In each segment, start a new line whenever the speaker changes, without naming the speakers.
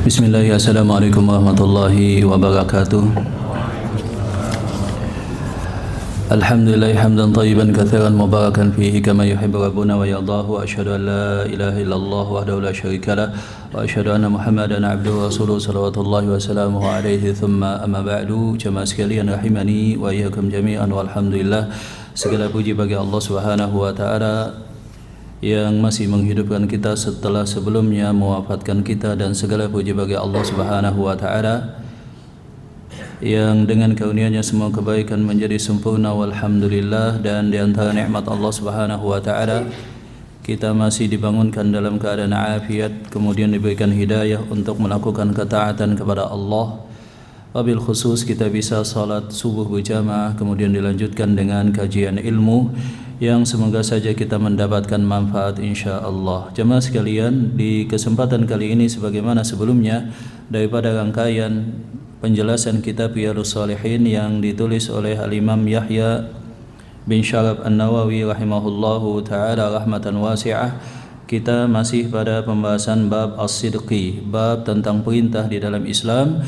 Bismillahirrahmanirrahim. Assalamualaikum warahmatullahi wabarakatuh. Alhamdulillah hamdan tayyiban katsiran mubarakan fihi kama yuhibbu rabbuna wa yardahu. Asyhadu an la ilaha illallah wahdahu la syarika lah wa asyhadu anna Muhammadan abduhu wa rasuluhu salawatullahi wa salamuhu alaihi thumma amma ba'du. Jamaah sekalian rahimani wa iyyakum jami'an walhamdulillah. Segala puji bagi Allah Subhanahu wa taala yang masih menghidupkan kita setelah sebelumnya mewafatkan kita, dan segala puji bagi Allah Subhanahu wa taala yang dengan karunia-Nya semua kebaikan menjadi sempurna walhamdulillah. Dan di antara nikmat Allah Subhanahu wa taala kita masih dibangunkan dalam keadaan afiat, kemudian diberikan hidayah untuk melakukan ketaatan kepada Allah. Wabil khusus kita bisa salat subuh berjamaah, kemudian dilanjutkan dengan kajian ilmu yang semoga saja kita mendapatkan manfaat insya-Allah. Jemaah sekalian, di kesempatan kali ini sebagaimana sebelumnya daripada rangkaian penjelasan kitab Riyadhus Shalihin yang ditulis oleh Al-Imam Yahya bin Syaraf An-Nawawi rahimahullahu taala rahmatan wasi'ah, kita masih pada pembahasan bab as-sidqi, bab tentang perintah di dalam Islam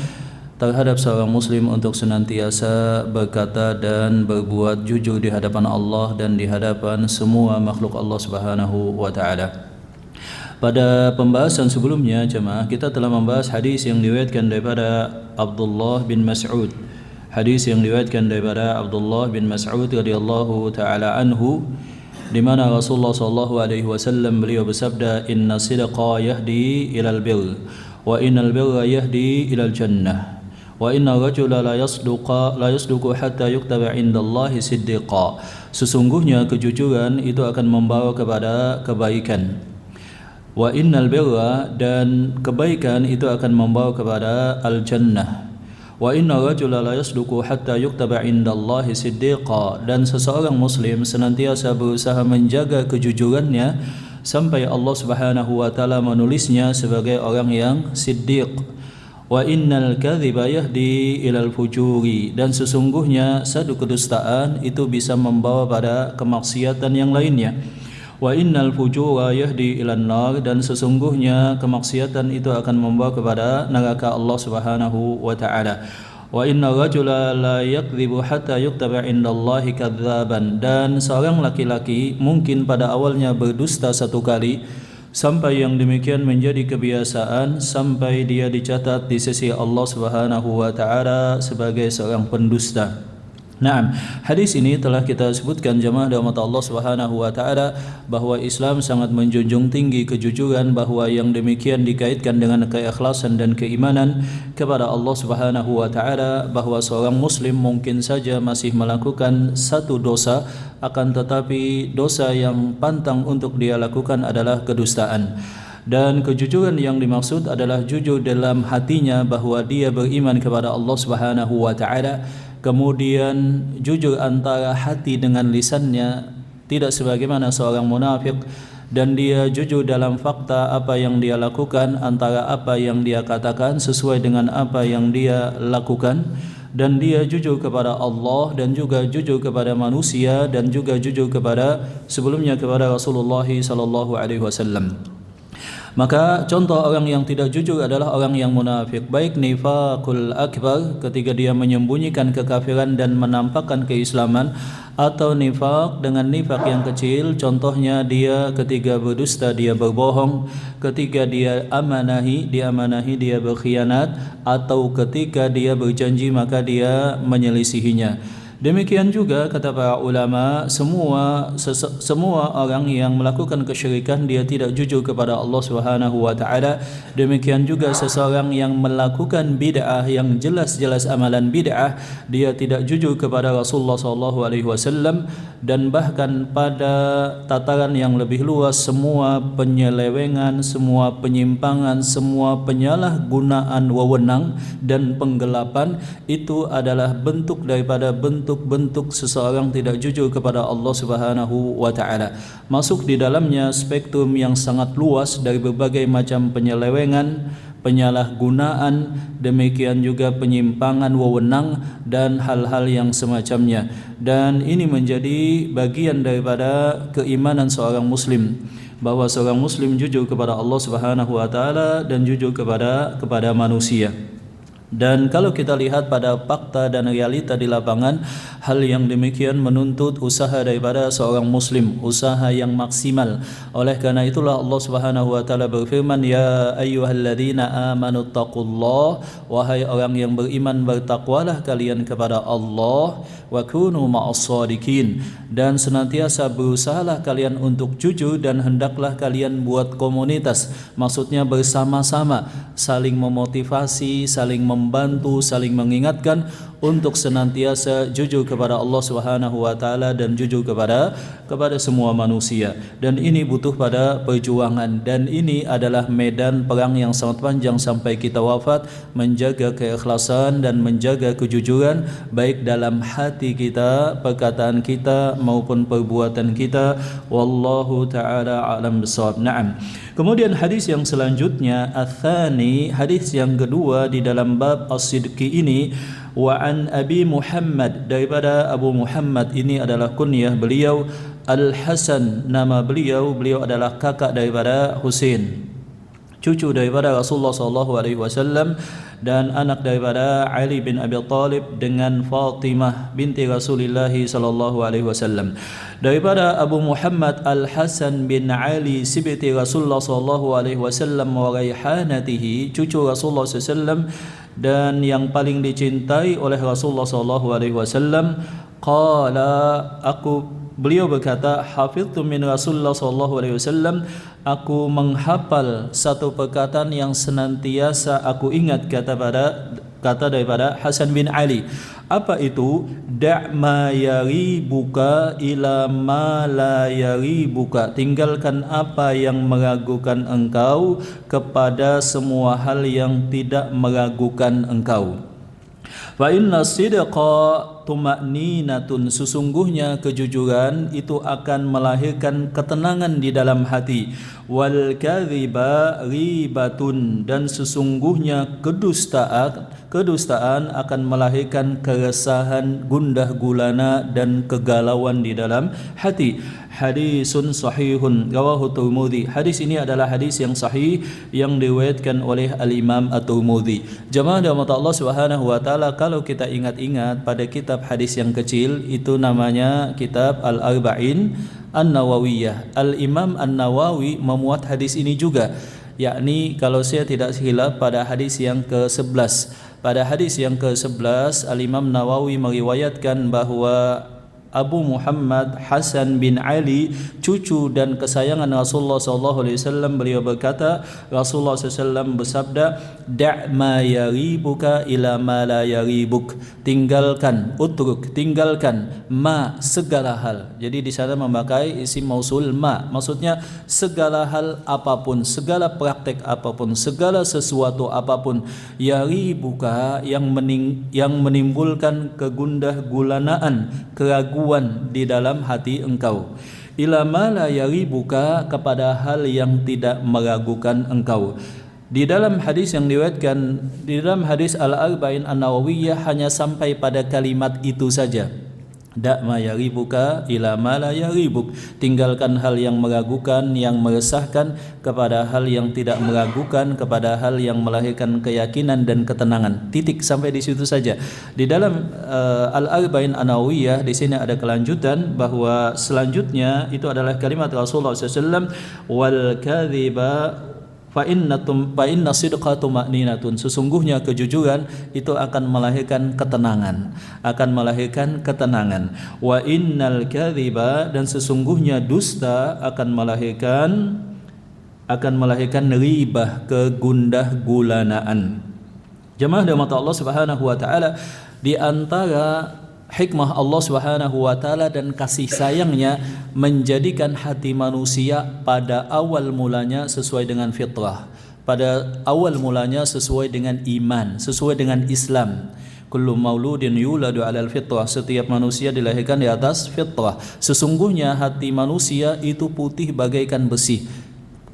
terhadap seorang muslim untuk senantiasa berkata dan berbuat jujur di hadapan Allah dan di hadapan semua makhluk Allah Subhanahu wa taala. Pada pembahasan sebelumnya jemaah, kita telah membahas hadis yang diriwayatkan daripada Abdullah bin Mas'ud. Hadis yang diriwayatkan daripada Abdullah bin Mas'ud radhiyallahu taala anhu, di mana Rasulullah sallallahu alaihi wasallam beliau bersabda, "Inna sidqa yahdi ilal birr wa innal birra yahdi ilal jannah. Wa inna rajula la yasduqu hatta yuktaba indallahi siddiqa." Sesungguhnya kejujuran itu akan membawa kepada kebaikan. Wa innal birra, dan kebaikan itu akan membawa kepada al-jannah. Wa inna rajula la yasduqu hatta yuktaba indallahi siddiqa, dan seseorang muslim senantiasa berusaha menjaga kejujurannya sampai Allah Subhanahu wa taala menulisnya sebagai orang yang siddiq. Wa innal kadhiba yahdi ilal fujuri, dan sesungguhnya satu kedustaan itu bisa membawa pada kemaksiatan yang lainnya. Wa innal fujura yahdi ilan nar, dan sesungguhnya kemaksiatan itu akan membawa kepada neraka Allah Subhanahu wa taala. Wa inna rajula la yakdzibu hatta yuktaba indallahi kadzaban, dan seorang laki-laki mungkin pada awalnya berdusta satu kali, sampai yang demikian menjadi kebiasaan sampai dia dicatat di sisi Allah Subhanahu wa taala sebagai seorang pendusta. Naam, hadis ini telah kita sebutkan jemaah rahmat Allah Subhanahu wa taala bahwa Islam sangat menjunjung tinggi kejujuran, bahwa yang demikian dikaitkan dengan keikhlasan dan keimanan kepada Allah Subhanahu wa taala, bahwa seorang muslim mungkin saja masih melakukan satu dosa, akan tetapi dosa yang pantang untuk dia lakukan adalah kedustaan. Dan kejujuran yang dimaksud adalah jujur dalam hatinya bahwa dia beriman kepada Allah Subhanahu wa taala, kemudian jujur antara hati dengan lisannya, tidak sebagaimana seorang munafik, dan dia jujur dalam fakta apa yang dia lakukan, antara apa yang dia katakan sesuai dengan apa yang dia lakukan, dan dia jujur kepada Allah dan juga jujur kepada manusia dan juga jujur kepada sebelumnya kepada Rasulullah sallallahu alaihi wasallam. Maka contoh orang yang tidak jujur adalah orang yang munafik, baik nifaqul akbar ketika dia menyembunyikan kekafiran dan menampakkan keislaman, atau nifaq dengan nifaq yang kecil, contohnya dia ketika berdusta dia berbohong, ketika dia amanahi dia berkhianat, atau ketika dia berjanji maka dia menyelisihinya. Demikian juga kata para ulama, semua orang yang melakukan kesyirikan dia tidak jujur kepada Allah Subhanahu wa taala. Demikian juga seseorang yang melakukan bid'ah yang jelas-jelas amalan bid'ah, dia tidak jujur kepada Rasulullah sallallahu alaihi wasallam. Dan bahkan pada tataran yang lebih luas, semua penyelewengan, semua penyimpangan, semua penyalahgunaan wewenang dan penggelapan itu adalah bentuk daripada bentuk seseorang tidak jujur kepada Allah Subhanahu wa taala. Masuk di dalamnya spektrum yang sangat luas dari berbagai macam penyelewengan, penyalahgunaan, demikian juga penyimpangan wewenang dan hal-hal yang semacamnya. Dan ini menjadi bagian daripada keimanan seorang muslim. bahwa seorang muslim jujur kepada Allah Subhanahu wa taala dan jujur kepada manusia. Dan kalau kita lihat pada fakta dan realita di lapangan, hal yang demikian menuntut usaha daripada seorang muslim, usaha yang maksimal. Oleh karena itulah Allah Subhanahu wa taala berfirman, ya ayyuhalladzina amanu taqullah, wahai orang yang beriman, bertakwalah kalian kepada Allah, wa kunu ma'as-shadiqin, dan senantiasa berusahalah kalian untuk jujur, dan hendaklah kalian buat komunitas, maksudnya bersama-sama, saling memotivasi, saling membantu, saling mengingatkan untuk senantiasa jujur kepada Allah Subhanahu wa taala dan jujur kepada semua manusia. Dan ini butuh pada perjuangan, dan ini adalah medan perang yang sangat panjang sampai kita wafat, menjaga keikhlasan dan menjaga kejujuran baik dalam hati kita, perkataan kita maupun perbuatan kita. Wallahu taala a'lam bissawab. Naam. Kemudian hadis yang selanjutnya, ats-tsani, hadis yang kedua di dalam bab as-sidqi ini, wa an Abi Muhammad, daripada Abu Muhammad, ini adalah kunyah beliau, Al-Hasan nama beliau adalah kakak daripada Husain, cucu daripada Rasulullah sallallahu alaihi wasallam, dan anak daripada Ali bin Abi Thalib dengan Fatimah binti Rasulullah sallallahu alaihi wasallam. Daripada Abu Muhammad Al-Hasan bin Ali sibti Rasulullah sallallahu alaihi wasallam wa raihanatihi, cucu Rasulullah sallallahu alaihi wasallam dan yang paling dicintai oleh Rasulullah sallallahu alaihi wasallam. Beliau berkata, hafiztu min Rasulullah sallallahu alaihi wasallam, aku menghafal satu perkataan yang senantiasa aku ingat, kata daripada Hasan bin Ali. Apa itu? Da' ma yaribuka ila ma la yaribuka, tinggalkan apa yang meragukan engkau kepada semua hal yang tidak meragukan engkau. Fa inna sidqa tuma'ninatun, sesungguhnya kejujuran itu akan melahirkan ketenangan di dalam hati. Wal kadhiba ribatun, dan sesungguhnya kedustaan akan melahirkan keresahan, gundah gulana dan kegalauan di dalam hati. Hadisun sahihun rawahu Tirmidzi. Hadis ini adalah hadis yang sahih yang diriwayatkan oleh Al-Imam At-Tirmidzi. Jemaah rahmat Allah Subhanahu wa taala, kalau kita ingat-ingat pada kitab hadis yang kecil itu namanya kitab Al-Arba'in An-Nawawiyah. Al-Imam An-Nawawi memuat hadis ini juga, yakni kalau saya tidak silap pada hadis yang ke-11. Pada hadis yang ke-11 Al-Imam Nawawi meriwayatkan bahwa Abu Muhammad Hasan bin Ali, cucu dan kesayangan Rasulullah sallallahu alaihi wasallam, beliau berkata, Rasulullah sallallahu alaihi wasallam bersabda, da' ma yaribuka ila ma la yaribuk, tinggalkan ma, segala hal. Jadi di sana memakai isim mausul ma, maksudnya segala hal apapun, segala praktek apapun, segala sesuatu apapun, yaribuka yang menimbulkan kegundah gulanaan, keraguan di dalam hati engkau, ila ma la yaribuka, kepada hal yang tidak meragukan engkau. Di dalam hadis yang diriwayatkan di dalam hadis Al-Arba'in An-Nawawiyah hanya sampai pada kalimat itu saja. Da' ma yaribuka ila ma la yaribuk, tinggalkan hal yang meragukan, yang meresahkan, kepada hal yang tidak meragukan, kepada hal yang melahirkan keyakinan dan ketenangan. Titik, sampai di situ saja. Di dalam Al-Arba'in An-Nawawiyah di sini ada kelanjutan bahwa selanjutnya itu adalah kalimat Rasulullah SAW, wal kadhiba fa inna sidqa tuma'ninatun, sesungguhnya kejujuran itu akan melahirkan ketenangan, wa innal kadhiba, dan sesungguhnya dusta akan melahirkan ribah, kegundah gulanaan. Jemaah rahmat Allah Subhanahu wa taala, di antara hikmah Allah Subhanahu wa taala dan kasih sayangnya menjadikan hati manusia pada awal mulanya sesuai dengan fitrah, pada awal mulanya sesuai dengan iman, sesuai dengan Islam. Kullu mauludin yuladu 'alal fitrah, setiap manusia dilahirkan di atas fitrah. Sesungguhnya hati manusia itu putih bagaikan besi.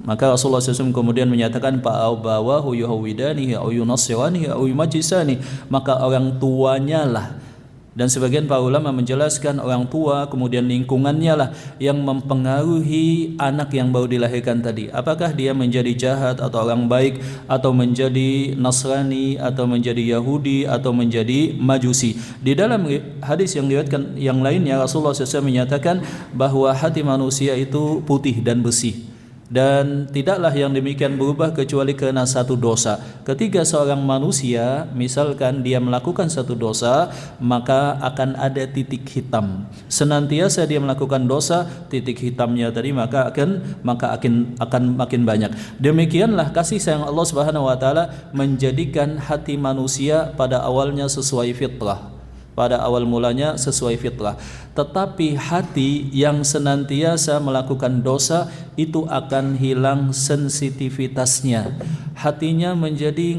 Maka Rasulullah SAW kemudian menyatakan, fa'abawahu yuhawidanihi au yunassiranihi au yumajjisani, maka orang tuanya lah Dan sebagian para ulama menjelaskan orang tua kemudian lingkungannya lah yang mempengaruhi anak yang baru dilahirkan tadi. Apakah dia menjadi jahat atau orang baik, atau menjadi Nasrani, atau menjadi Yahudi, atau menjadi Majusi. Di dalam hadis yang diriwayatkan yang lainnya, Rasulullah SAW menyatakan bahwa hati manusia itu putih dan bersih, dan tidaklah yang demikian berubah kecuali karena satu dosa. Ketika seorang manusia misalkan dia melakukan satu dosa, maka akan ada titik hitam. Senantiasa dia melakukan dosa, titik hitamnya tadi maka akan makin banyak. Demikianlah kasih sayang Allah Subhanahu wa taala menjadikan hati manusia pada awalnya sesuai fitrah. Pada awal mulanya sesuai fitrah. Tetapi hati yang senantiasa melakukan dosa itu akan hilang sensitivitasnya. Hatinya menjadi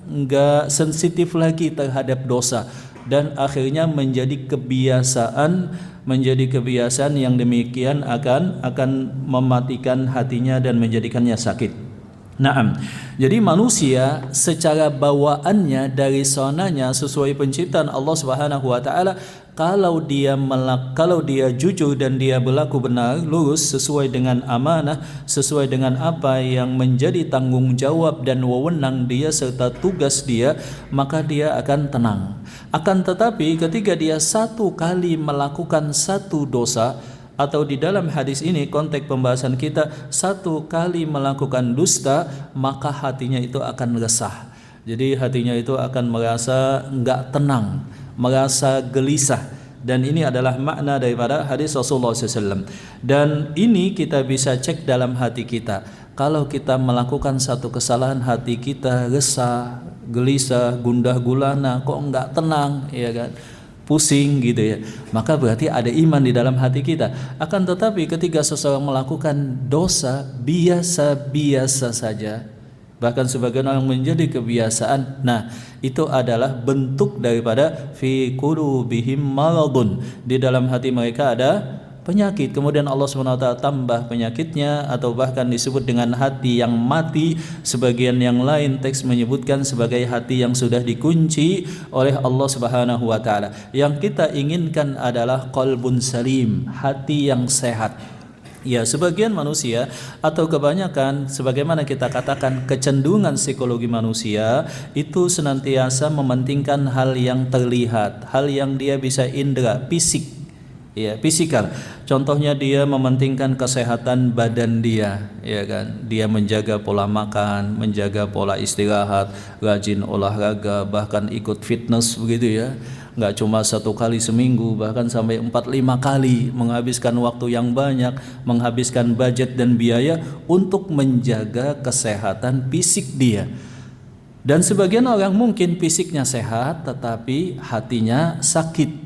enggak sensitif lagi terhadap dosa, dan akhirnya menjadi kebiasaan yang demikian akan mematikan hatinya dan menjadikannya sakit. Naam. Jadi manusia secara bawaannya dari sonanya sesuai penciptaan Allah Subhanahu wa taala, kalau dia jujur dan dia berlaku benar, lurus sesuai dengan amanah, sesuai dengan apa yang menjadi tanggung jawab dan wewenang dia serta tugas dia, maka dia akan tenang. Akan tetapi ketika dia satu kali melakukan satu dosa, atau di dalam hadis ini konteks pembahasan kita satu kali melakukan dusta, maka hatinya itu akan resah. Jadi hatinya itu akan merasa enggak tenang, merasa gelisah. Dan ini adalah makna daripada hadis Rasulullah SAW. Dan ini kita bisa cek dalam hati kita. Kalau kita melakukan satu kesalahan, hati kita resah, gelisah, gundah gulana, kok enggak tenang, ya kan? Pusing gitu ya, maka berarti ada iman di dalam hati kita. Akan tetapi ketika seseorang melakukan dosa biasa-biasa saja, bahkan sebagian orang menjadi kebiasaan, nah itu adalah bentuk daripada fi qulubihim maradun, di dalam hati mereka ada penyakit. Kemudian Allah SWT tambah penyakitnya, atau bahkan disebut dengan hati yang mati. Sebagian yang lain teks menyebutkan sebagai hati yang sudah dikunci oleh Allah Subhanahu wa taala. Yang kita inginkan adalah qalbun salim, hati yang sehat. Ya, sebagian manusia atau kebanyakan, sebagaimana kita katakan, kecenderungan psikologi manusia itu senantiasa mementingkan hal yang terlihat, hal yang dia bisa indera, fisik. Ya, fisikal. Contohnya dia mementingkan kesehatan badan dia, ya kan? Dia menjaga pola makan, menjaga pola istirahat, rajin olahraga, bahkan ikut fitness begitu ya. Enggak cuma 1 kali seminggu, bahkan sampai 4-5 kali, menghabiskan waktu yang banyak, menghabiskan budget dan biaya untuk menjaga kesehatan fisik dia. Dan sebagian orang mungkin fisiknya sehat tetapi hatinya sakit.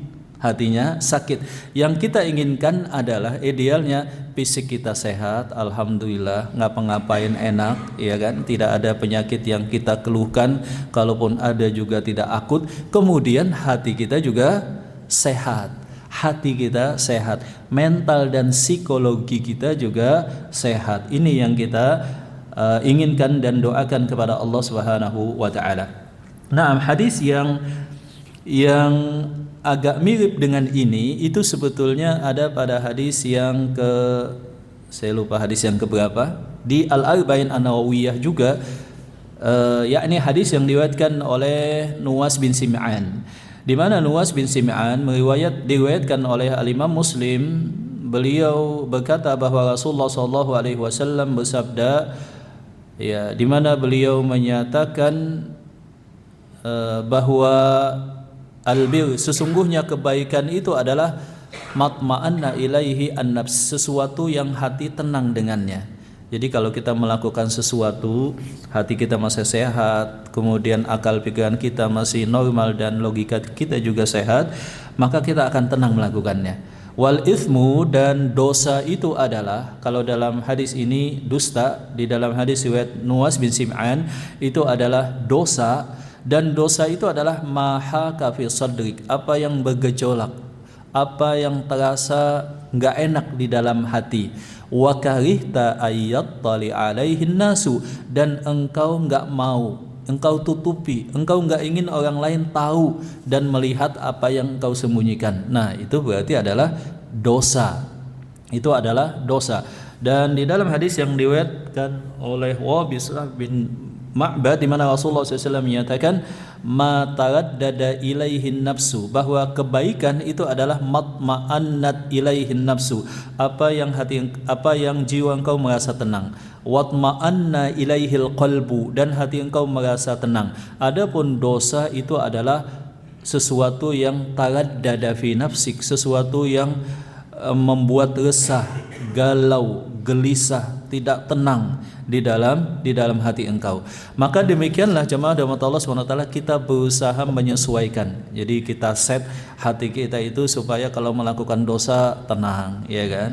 Yang kita inginkan adalah idealnya fisik kita sehat, alhamdulillah, ngapa-ngapain enak, ya kan, tidak ada penyakit yang kita keluhkan, kalaupun ada juga tidak akut. Kemudian hati kita juga sehat, mental dan psikologi kita juga sehat. Ini yang kita inginkan dan doakan kepada Allah Subhanahu wa taala. Nah, hadis yang agak mirip dengan ini itu sebetulnya ada pada hadis yang saya lupa hadis yang keberapa, di Al-Arba'in An-Nawawiyah juga, yakni hadis yang diriwayatkan oleh Nuwas bin Sim'an, di mana Nuwas bin Sim'an diriwayatkan oleh Al-Imam Muslim. Beliau berkata bahwa Rasulullah SAW bersabda, ya, di mana beliau menyatakan bahwa albir, sesungguhnya kebaikan itu adalah matma'anna ilaihi an-nafs, sesuatu yang hati tenang dengannya. Jadi kalau kita melakukan sesuatu, hati kita masih sehat, kemudian akal pikiran kita masih normal dan logika kita juga sehat, maka kita akan tenang melakukannya. Wal ithmu, dan dosa itu adalah, kalau dalam hadis ini dusta, di dalam hadis riwayat Nuwas bin Sim'an itu adalah dosa. Dan dosa itu adalah maha kafi sadrik, apa yang bergejolak, apa yang terasa enggak enak di dalam hati. Wa karihta ayyattali alaihin nasu, dan engkau enggak mau engkau tutupi, engkau enggak ingin orang lain tahu dan melihat apa yang engkau sembunyikan. Nah, itu berarti adalah dosa. Itu adalah dosa. Dan di dalam hadis yang diriwayatkan oleh Wabisah bin Ma'bad di mana Rasulullah SAW menyatakan ma taraddada ilaihin nafsu, bahwa kebaikan itu adalah matma'annat ilaihin nafsu, apa yang jiwa engkau merasa tenang, watma'anna ilaihil qalbu, dan hati engkau merasa tenang. Adapun dosa itu adalah sesuatu yang taraddada fi nafsik, sesuatu yang membuat resah, galau, gelisah, tidak tenang di dalam hati engkau. Maka demikianlah jemaah rahmat Allah SWT, kita berusaha menyesuaikan. Jadi kita set hati kita itu supaya kalau melakukan dosa tenang, ya kan?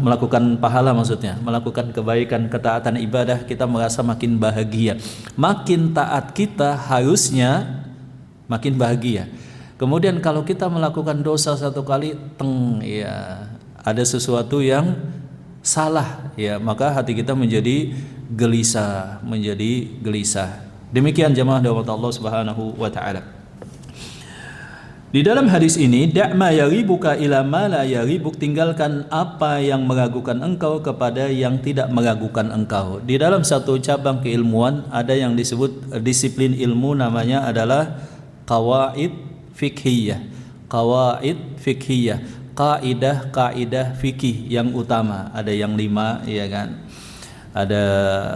Melakukan pahala, maksudnya melakukan kebaikan, ketaatan, ibadah, kita merasa makin bahagia. Makin taat kita harusnya makin bahagia. Kemudian kalau kita melakukan dosa satu kali, ya ada sesuatu yang salah, ya maka hati kita menjadi gelisah, Demikian jemaah rahmat Allah Subhanahu wa taala. Di dalam hadis ini, da'ma yaribuka ila ma la yaribuk, tinggalkan apa yang meragukan engkau kepada yang tidak meragukan engkau. Di dalam satu cabang keilmuan ada yang disebut disiplin ilmu, namanya adalah qawaid fiqhiyah. Kaidah fikih yang utama, ada yang 5, ya kan? Ada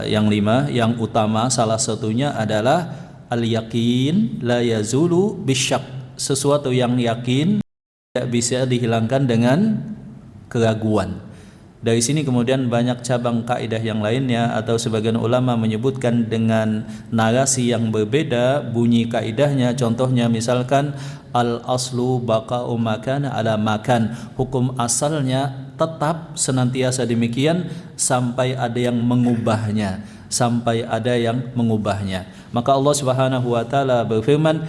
yang 5, yang utama salah satunya adalah al-yaqin la yazulu bisyak, sesuatu yang yakin tidak bisa dihilangkan dengan keraguan. Dari sini kemudian banyak cabang kaidah yang lainnya, atau sebagian ulama menyebutkan dengan narasi yang berbeda bunyi kaidahnya. Contohnya misalkan al-aslu baqa'u makan ala makan, hukum asalnya tetap senantiasa demikian sampai ada yang mengubahnya, Maka Allah Subhanahu wa taala berfirman,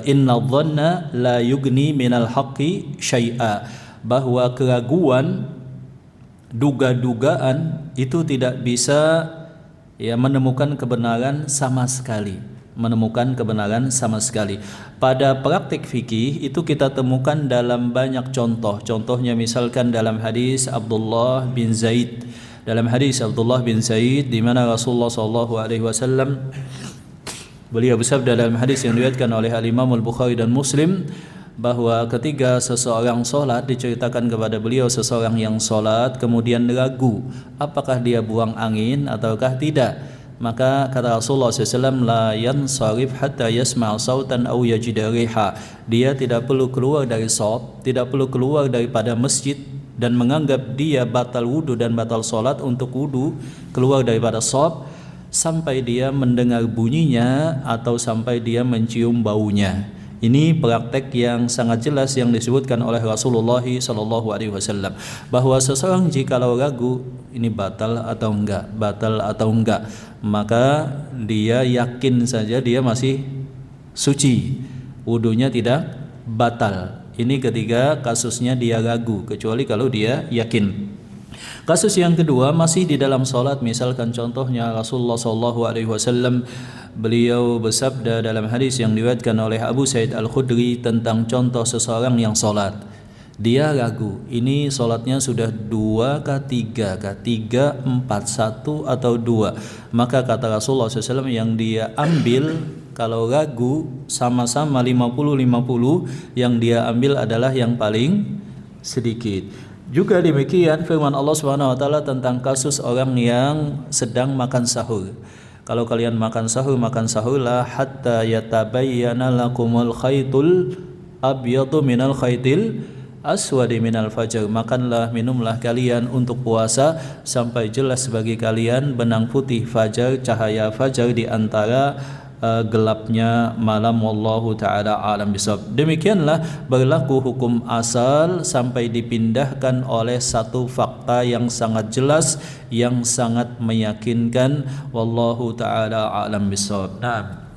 inna dhanna la yugni minal haqqi syai'a, bahwa keraguan, duga-dugaan itu tidak bisa menemukan kebenaran sama sekali. Pada praktik fikih itu kita temukan dalam banyak contoh. Contohnya misalkan dalam hadis Abdullah bin Zaid. Di mana Rasulullah SAW beliau bersabda dalam hadis yang diriwayatkan oleh Al-Imam Al-Bukhari dan Muslim, bahwa ketika seseorang sholat, diceritakan kepada beliau seseorang yang sholat kemudian ragu apakah dia buang angin ataukah tidak. Maka kata Rasulullah SAW, la yansarif hatta yasma' sautan aw yajida riha, dia tidak perlu keluar dari shop, tidak perlu keluar daripada masjid dan menganggap dia batal wudu dan batal sholat untuk wudu, keluar daripada shop sampai dia mendengar bunyinya atau sampai dia mencium baunya. Ini praktek yang sangat jelas yang disebutkan oleh Rasulullah SAW, bahwa seseorang jikalau ragu ini batal atau enggak, maka dia yakin saja dia masih suci, wudunya tidak batal. Ini ketika kasusnya dia ragu, kecuali kalau dia yakin. Kasus yang kedua masih di dalam solat, misalkan contohnya Rasulullah SAW beliau bersabda dalam hadis yang diriwayatkan oleh Abu Sa'id Al-Khudri tentang contoh seseorang yang solat. Dia ragu, ini solatnya sudah 2 kah 3 kah, 3, 4, 1 atau 2. Maka kata Rasulullah SAW yang dia ambil, kalau ragu sama-sama 50-50, yang dia ambil adalah yang paling sedikit. Juga demikian firman Allah Subhanahu wa taala tentang kasus orang yang sedang makan sahur. Kalau kalian makan sahurlah hatta yatabayyana lakumul khaytul abyadu minal khaytil aswadi minal fajr. Makanlah, minumlah kalian untuk puasa sampai jelas bagi kalian benang putih fajar, cahaya fajar di antara gelapnya malam. Wallahu ta'ala alam bisawab. Demikianlah berlaku hukum asal sampai dipindahkan oleh satu fakta yang sangat jelas, yang sangat meyakinkan. Wallahu ta'ala alam bisawab. Nah,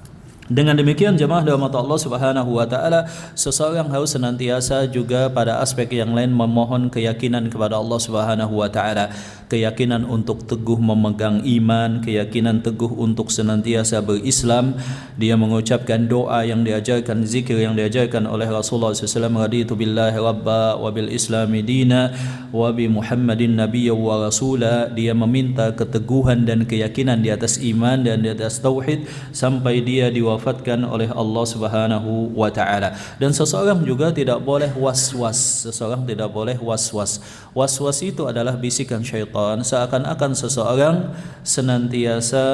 dengan demikian jemaah rahmat Allah Subhanahu wa taala, seseorang harus senantiasa juga pada aspek yang lain memohon keyakinan kepada Allah Subhanahu wa taala. keyakinan untuk teguh memegang iman, keyakinan teguh untuk senantiasa berislam. Dia mengucapkan doa yang diajarkan, zikir yang diajarkan oleh Rasulullah SAW, raditu billahi rabba wa bil islami dina wa bi muhammadin nabiyya wa rasula. Dia meminta keteguhan dan keyakinan di atas iman dan di atas tauhid sampai dia diwafatkan oleh Allah Subhanahu wa taala. Dan seseorang juga tidak boleh was-was. Seseorang tidak boleh was-was. Was-was itu adalah bisikan syaitan, seakan-akan seseorang senantiasa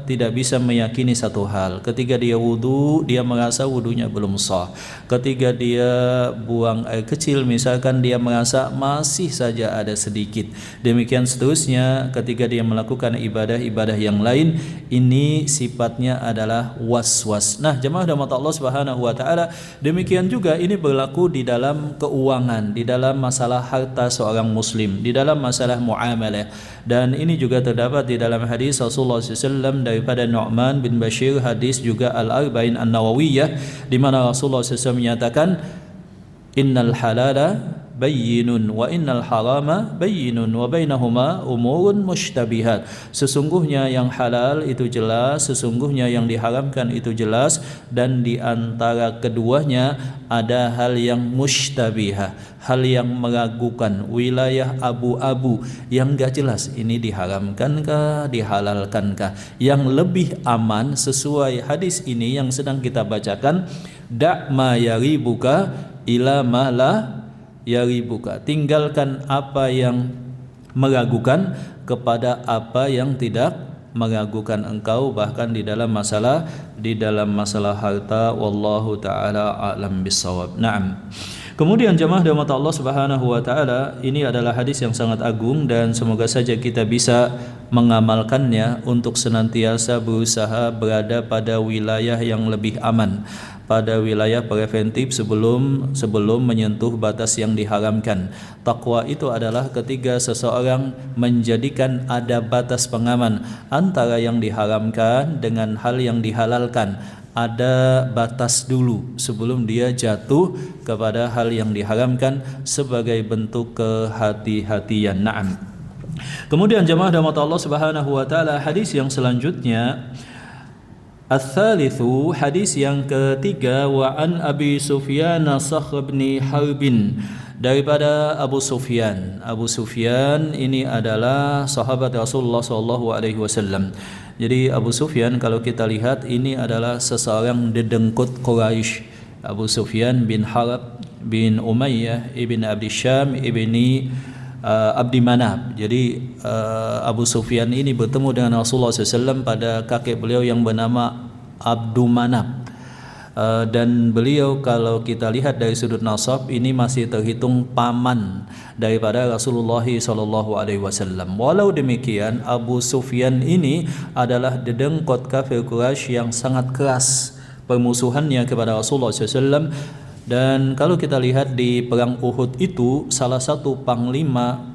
tidak bisa meyakini satu hal. Ketika dia wudu, dia merasa wudunya belum sah. Ketika dia buang air kecil misalkan, dia merasa masih saja ada sedikit. Demikian seterusnya ketika dia melakukan ibadah-ibadah yang lain, ini sifatnya adalah was-was. Nah, jemaah rahmat Allah Subhanahu wa taala, demikian juga ini berlaku di dalam keuangan, di dalam masalah harta seorang muslim, di dalam masalah muamalah. Dan ini juga terdapat di dalam hadis Rasulullah SAW daripada Nu'man bin Bashir, hadis juga Al-Arba'in An-Nawawiyah, di mana Rasulullah SAW menyatakan, innal halala bayyinun wa innal harama bayyinun wa bainahuma umurun mushtabihat. Sesungguhnya yang halal itu jelas, sesungguhnya yang diharamkan itu jelas, dan di antara keduanya ada hal yang mushtabihah, hal yang meragukan, wilayah abu-abu yang enggak jelas, ini diharamkankah, dihalalkankah. Yang lebih aman sesuai hadis ini yang sedang kita bacakan, da' ma yaribuka ila ma la yaribuka. Tinggalkan apa yang meragukan kepada apa yang tidak meragukan engkau, bahkan di dalam masalah harta. Wallahu taala a'lam bissawab. Naam. Kemudian jemaah rahmat Allah Subhanahu wa taala, ini adalah hadis yang sangat agung dan semoga saja kita bisa mengamalkannya untuk senantiasa berusaha berada pada wilayah yang lebih aman, pada wilayah preventif sebelum menyentuh batas yang diharamkan. Takwa itu adalah ketika seseorang menjadikan ada batas pengaman antara yang diharamkan dengan hal yang dihalalkan. Ada batas dulu sebelum dia jatuh kepada hal yang diharamkan sebagai bentuk kehati-hatian. Naam. Kemudian jemaah rahmat Allah Subhanahu wa taala, hadis yang selanjutnya, Al-Thalithu, hadis yang ketiga, wa an Abi Sufyan Sakhr bin Harbin, daripada Abu Sufyan. Abu Sufyan ini adalah sahabat Rasulullah SAW. Jadi Abu Sufyan kalau kita lihat ini adalah seseorang dedengkut Quraisy. Abu Sufyan bin Harb bin Umayyah ibn Abdi Syam ibni Abdi Manaf. Jadi Abu Sufyan ini bertemu dengan Rasulullah SAW pada kakek beliau yang bernama Abdu Manaf. Dan beliau kalau kita lihat dari sudut nasab ini masih terhitung paman daripada Rasulullah SAW. Walau demikian, Abu Sufyan ini adalah dedengkot kafir Quraisy yang sangat keras permusuhannya kepada Rasulullah SAW. Dan kalau kita lihat di perang Uhud itu, salah satu panglima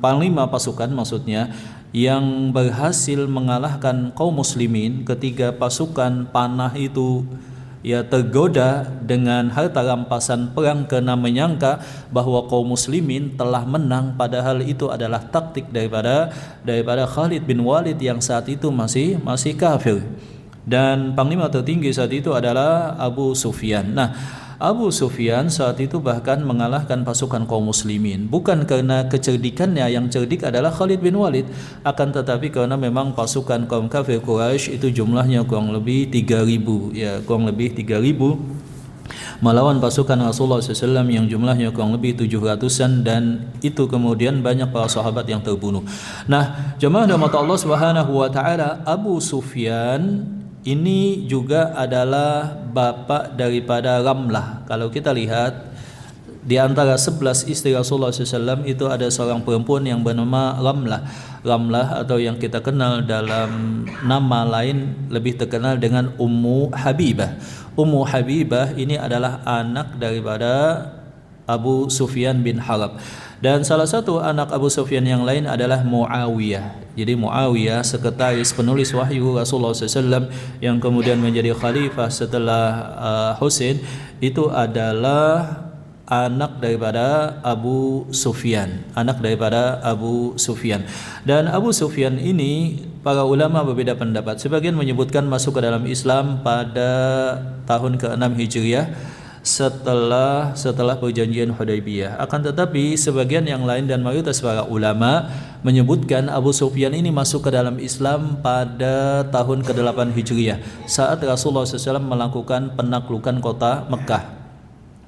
pasukan maksudnya yang berhasil mengalahkan kaum muslimin ketika pasukan panah itu tergoda dengan harta rampasan perang karena menyangka bahwa kaum muslimin telah menang, padahal itu adalah taktik daripada Khalid bin Walid yang saat itu masih kafir. Dan panglima tertinggi saat itu adalah Abu Sufyan. Nah, Abu Sufyan saat itu bahkan mengalahkan pasukan kaum muslimin, bukan karena kecerdikannya, yang cerdik adalah Khalid bin Walid, akan tetapi karena memang pasukan kaum kafir Quraisy itu jumlahnya kurang lebih 3.000, kurang lebih 3.000 melawan pasukan Rasulullah SAW yang jumlahnya kurang lebih 700-an, dan itu kemudian banyak para sahabat yang terbunuh. Nah, jemaah rahmat Allah Subhanahu wa taala, Abu Sufyan ini juga adalah bapak daripada Ramlah. Kalau kita lihat di antara 11 istri Rasulullah SAW itu ada seorang perempuan yang bernama Ramlah. Ramlah atau yang kita kenal dalam nama lain lebih terkenal dengan Ummu Habibah. Ummu Habibah ini adalah anak daripada Abu Sufyan bin Harb. Dan salah satu anak Abu Sufyan yang lain adalah Muawiyah. Jadi Muawiyah, sekretaris penulis wahyu Rasulullah SAW yang kemudian menjadi khalifah setelah Husain, itu adalah anak daripada Abu Sufyan, Dan Abu Sufyan ini para ulama berbeda pendapat. Sebagian menyebutkan masuk ke dalam Islam pada tahun ke-6 Hijriah setelah perjanjian Hudaybiyah. Akan tetapi sebagian yang lain dan mayoritas para ulama menyebutkan Abu Sufyan ini masuk ke dalam Islam pada tahun ke-8 Hijriah saat Rasulullah SAW melakukan penaklukan kota Mekah.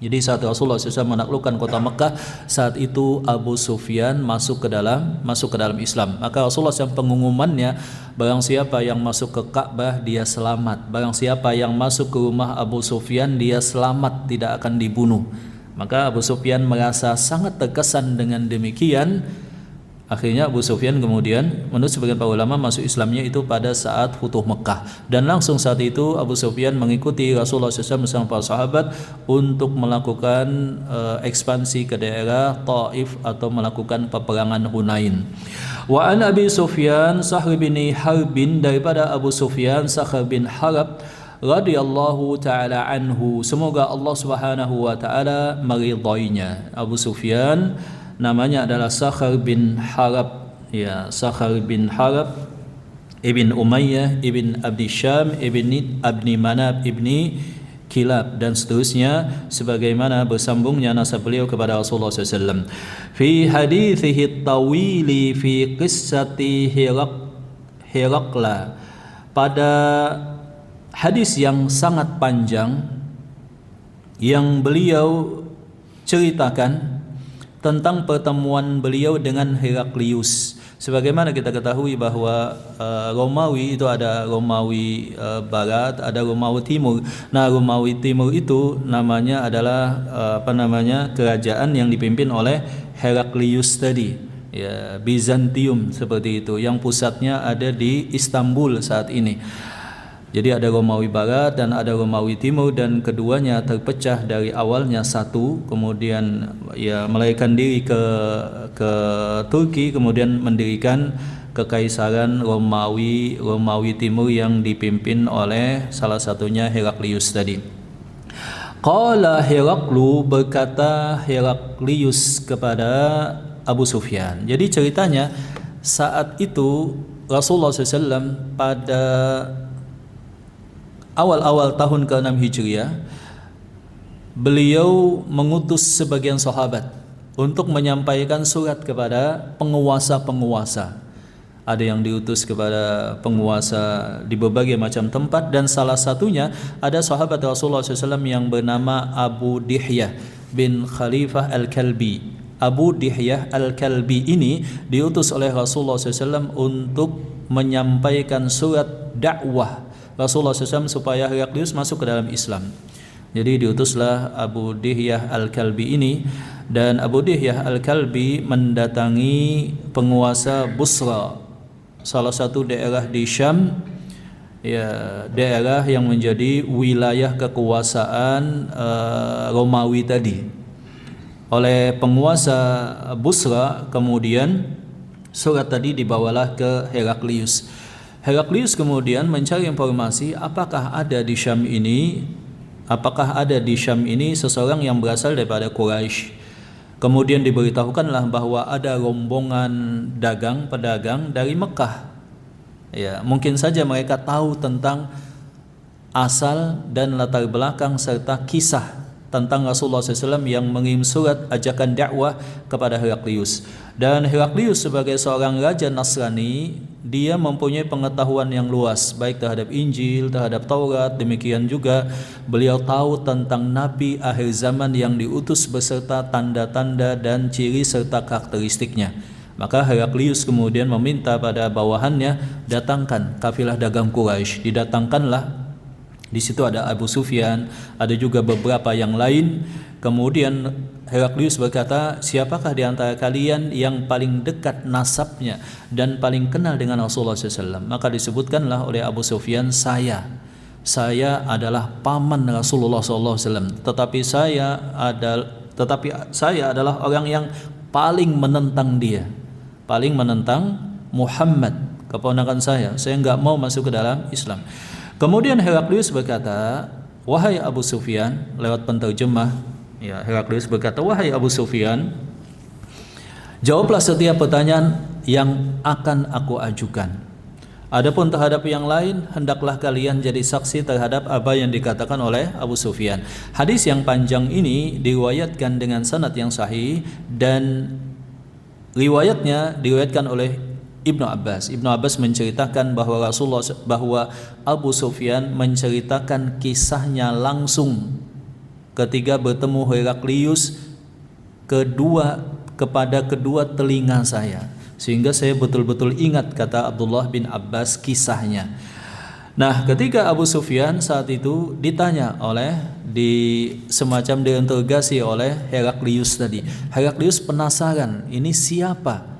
Jadi saat Rasulullah SAW menaklukkan kota Mekah, saat itu Abu Sufyan masuk ke dalam Islam. Maka Rasulullah SAW pengumumannya, barang siapa yang masuk ke Ka'bah dia selamat. Barang siapa yang masuk ke rumah Abu Sufyan dia selamat, tidak akan dibunuh. Maka Abu Sufyan merasa sangat terkesan dengan demikian. Akhirnya Abu Sufyan kemudian menurut sebagian para ulama masuk Islamnya itu pada saat Futuh Mekah, dan langsung saat itu Abu Sufyan mengikuti Rasulullah SAW bersama para sahabat untuk melakukan ekspansi ke daerah Taif atau melakukan peperangan Hunain. Wa an Abi Sufyan Sahr bin Harbin, daripada Abu Sufyan Sahr bin Harb radhiyallahu taala anhu, semoga Allah Subhanahu wa taala meridainya. Abu Sufyan namanya adalah Sakhar bin Harb, ya, Sakhar bin Harb ibn Umayyah ibn Abdi Syam ibn Abni Manab ibni Kilab dan seterusnya, sebagaimana bersambungnya nasab beliau kepada Rasulullah SAW. Fi hadithihi tawili fi qissati Herakla, pada hadis yang sangat panjang yang beliau ceritakan tentang pertemuan beliau dengan Heraklius. Sebagaimana kita ketahui bahwa Romawi itu ada Romawi Barat, ada Romawi Timur. Nah, Romawi Timur itu namanya adalah kerajaan yang dipimpin oleh Heraklius tadi, ya, Bizantium seperti itu, yang pusatnya ada di Istanbul saat ini. Jadi ada Romawi Barat dan ada Romawi Timur, dan keduanya terpecah dari awalnya satu, kemudian ya melarikan diri ke Turki, kemudian mendirikan kekaisaran Romawi Timur yang dipimpin oleh salah satunya Heraklius tadi. Qala Heraklu, berkata Heraklius kepada Abu Sufyan. Jadi ceritanya saat itu Rasulullah SAW pada awal-awal tahun ke-6 Hijriah, beliau mengutus sebagian sahabat untuk menyampaikan surat kepada penguasa-penguasa. Ada yang diutus kepada penguasa di berbagai macam tempat, dan salah satunya ada sahabat Rasulullah SAW yang bernama Abu Dihyah bin Khalifah Al-Kalbi. Abu Dihyah Al-Kalbi ini diutus oleh Rasulullah SAW untuk menyampaikan surat dakwah Rasulullah SAW supaya Heraklius masuk ke dalam Islam. Jadi diutuslah Abu Dihyah Al-Kalbi ini, dan Abu Dihyah Al-Kalbi mendatangi penguasa Busra, salah satu daerah di Syam, ya, daerah yang menjadi wilayah kekuasaan Romawi tadi. Oleh penguasa Busra, kemudian surat tadi dibawalah ke Heraklius. Heraklius kemudian mencari informasi apakah ada di Syam ini seseorang yang berasal daripada Quraisy. Kemudian diberitahukanlah bahwa ada rombongan pedagang dari Mekah. Ya, mungkin saja mereka tahu tentang asal dan latar belakang serta kisah tentang Rasulullah SAW yang mengirim surat ajakan dakwah kepada Heraklius. Dan Heraklius sebagai seorang raja Nasrani, dia mempunyai pengetahuan yang luas baik terhadap Injil, terhadap Taurat. Demikian juga beliau tahu tentang Nabi akhir zaman yang diutus beserta tanda-tanda dan ciri serta karakteristiknya. Maka Heraklius kemudian meminta pada bawahannya, datangkan kafilah dagang Quraisy. Didatangkanlah. Di situ ada Abu Sufyan, ada juga beberapa yang lain. Kemudian Heraklius berkata, siapakah di antara kalian yang paling dekat nasabnya dan paling kenal dengan Rasulullah SAW? Maka disebutkanlah oleh Abu Sufyan, saya adalah paman Rasulullah SAW, tetapi saya adalah orang yang paling menentang dia, paling menentang Muhammad, keponakan saya enggak mau masuk ke dalam Islam. Kemudian Heraklius berkata, wahai Abu Sufyan, lewat penterjemah, Ya, Heraklius berkata, "Wahai Abu Sufyan, jawablah setiap pertanyaan yang akan aku ajukan. Adapun terhadap yang lain, hendaklah kalian jadi saksi terhadap apa yang dikatakan oleh Abu Sufyan." Hadis yang panjang ini diriwayatkan dengan sanad yang sahih, dan riwayatnya diriwayatkan oleh Ibnu Abbas. Ibnu Abbas menceritakan bahwa Abu Sufyan menceritakan kisahnya langsung ketika bertemu Heraklius kepada kedua telinga saya, sehingga saya betul-betul ingat, kata Abdullah bin Abbas, kisahnya. Nah, ketika Abu Sufyan saat itu ditanya semacam diinterogasi oleh Heraklius tadi. Heraklius penasaran, ini siapa?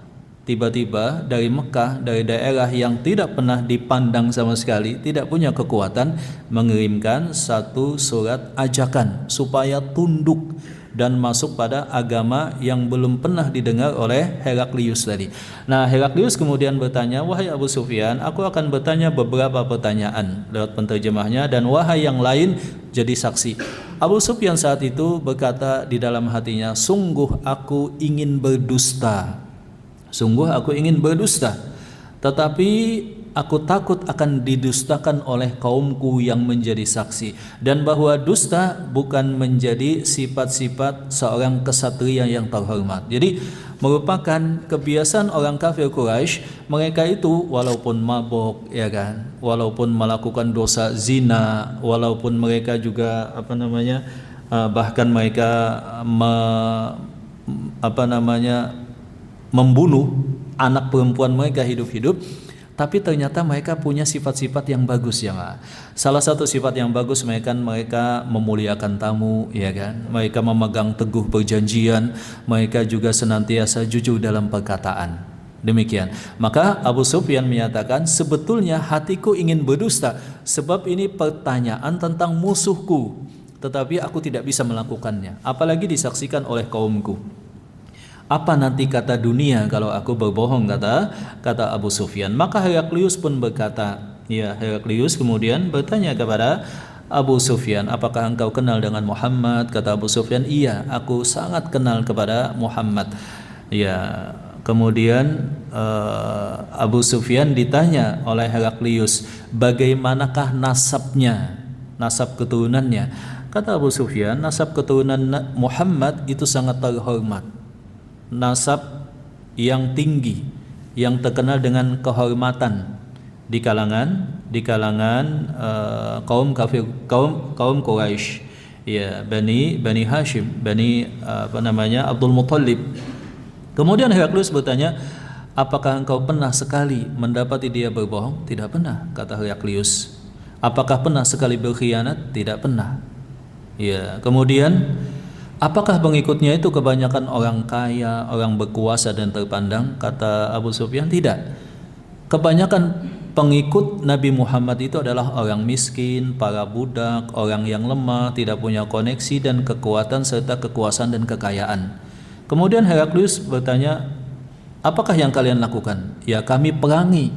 Tiba-tiba dari Mekah, dari daerah yang tidak pernah dipandang sama sekali, tidak punya kekuatan, mengirimkan satu surat ajakan supaya tunduk dan masuk pada agama yang belum pernah didengar oleh Heraklius tadi. Nah, Heraklius kemudian bertanya, "Wahai Abu Sufyan, aku akan bertanya beberapa pertanyaan," lewat penterjemahnya, "dan wahai yang lain jadi saksi." Abu Sufyan saat itu berkata di dalam hatinya, "Sungguh aku ingin berdusta. Sungguh aku ingin berdusta, tetapi aku takut akan didustakan oleh kaumku yang menjadi saksi, dan bahwa dusta bukan menjadi sifat-sifat seorang kesatria yang terhormat." Jadi merupakan kebiasaan orang kafir Quraisy, mereka itu walaupun mabok, ya kan, walaupun melakukan dosa zina, walaupun mereka juga bahkan mereka membunuh anak perempuan mereka hidup-hidup, tapi ternyata mereka punya sifat-sifat yang bagus, ya Pak. Salah satu sifat yang bagus mereka memuliakan tamu, ya kan. Mereka memegang teguh perjanjian, mereka juga senantiasa jujur dalam perkataan. Demikian. Maka Abu Sufyan menyatakan, "Sebetulnya hatiku ingin berdusta, sebab ini pertanyaan tentang musuhku, tetapi aku tidak bisa melakukannya, apalagi disaksikan oleh kaumku. Apa nanti kata dunia kalau aku berbohong?" kata Abu Sufyan. Maka Heraklius pun berkata, Heraklius kemudian bertanya kepada Abu Sufyan, "Apakah engkau kenal dengan Muhammad?" Kata Abu Sufyan, "Iya, aku sangat kenal kepada Muhammad." Kemudian Abu Sufyan ditanya oleh Heraklius, "Bagaimanakah nasabnya, nasab keturunannya?" Kata Abu Sufyan, "Nasab keturunan Muhammad itu sangat terhormat, nasab yang tinggi, yang terkenal dengan kehormatan di kalangan kaum kafir, kaum Quraisy, Bani Hashim, Abdul Muthalib." Kemudian Heraklius bertanya, "Apakah engkau pernah sekali mendapati dia berbohong?" "Tidak pernah," kata Heraklius. "Apakah pernah sekali berkhianat?" "Tidak pernah." Kemudian, "Apakah pengikutnya itu kebanyakan orang kaya, orang berkuasa dan terpandang?" Kata Abu Sufyan, "Tidak. Kebanyakan pengikut Nabi Muhammad itu adalah orang miskin, para budak, orang yang lemah, tidak punya koneksi dan kekuatan serta kekuasaan dan kekayaan." Kemudian Heraklius bertanya, "Apakah yang kalian lakukan?" "Ya, kami perangi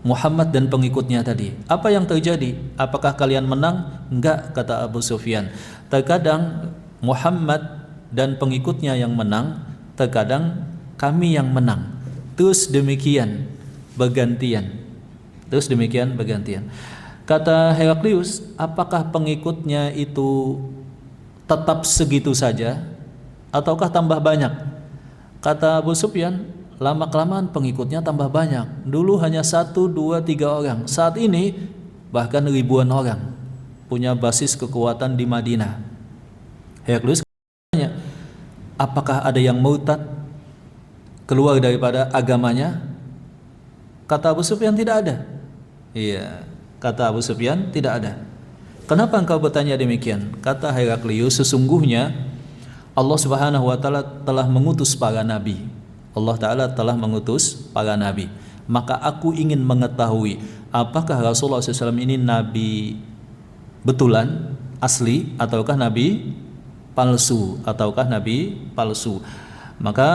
Muhammad dan pengikutnya tadi." "Apa yang terjadi? Apakah kalian menang?" "Enggak," kata Abu Sufyan. "Terkadang Muhammad dan pengikutnya yang menang, terkadang kami yang menang. Terus demikian bergantian." Kata Heraklius, "Apakah pengikutnya itu tetap segitu saja ataukah tambah banyak?" Kata Abu Sufyan, "Lama-kelamaan pengikutnya tambah banyak. Dulu hanya 1, 2, 3 orang. Saat ini bahkan ribuan orang, punya basis kekuatan di Madinah." Heraklius tanya, "Apakah ada yang murtad, keluar daripada agamanya?" Kata Abu Sufyan, "Tidak ada." Kata Abu Sufyan, "Tidak ada." "Kenapa engkau bertanya demikian?" Kata Heraklius, "Sesungguhnya Allah Subhanahu wa taala telah mengutus para nabi. Allah taala telah mengutus para nabi. Maka aku ingin mengetahui apakah Rasulullah SAW ini nabi betulan, asli, ataukah nabi palsu, Maka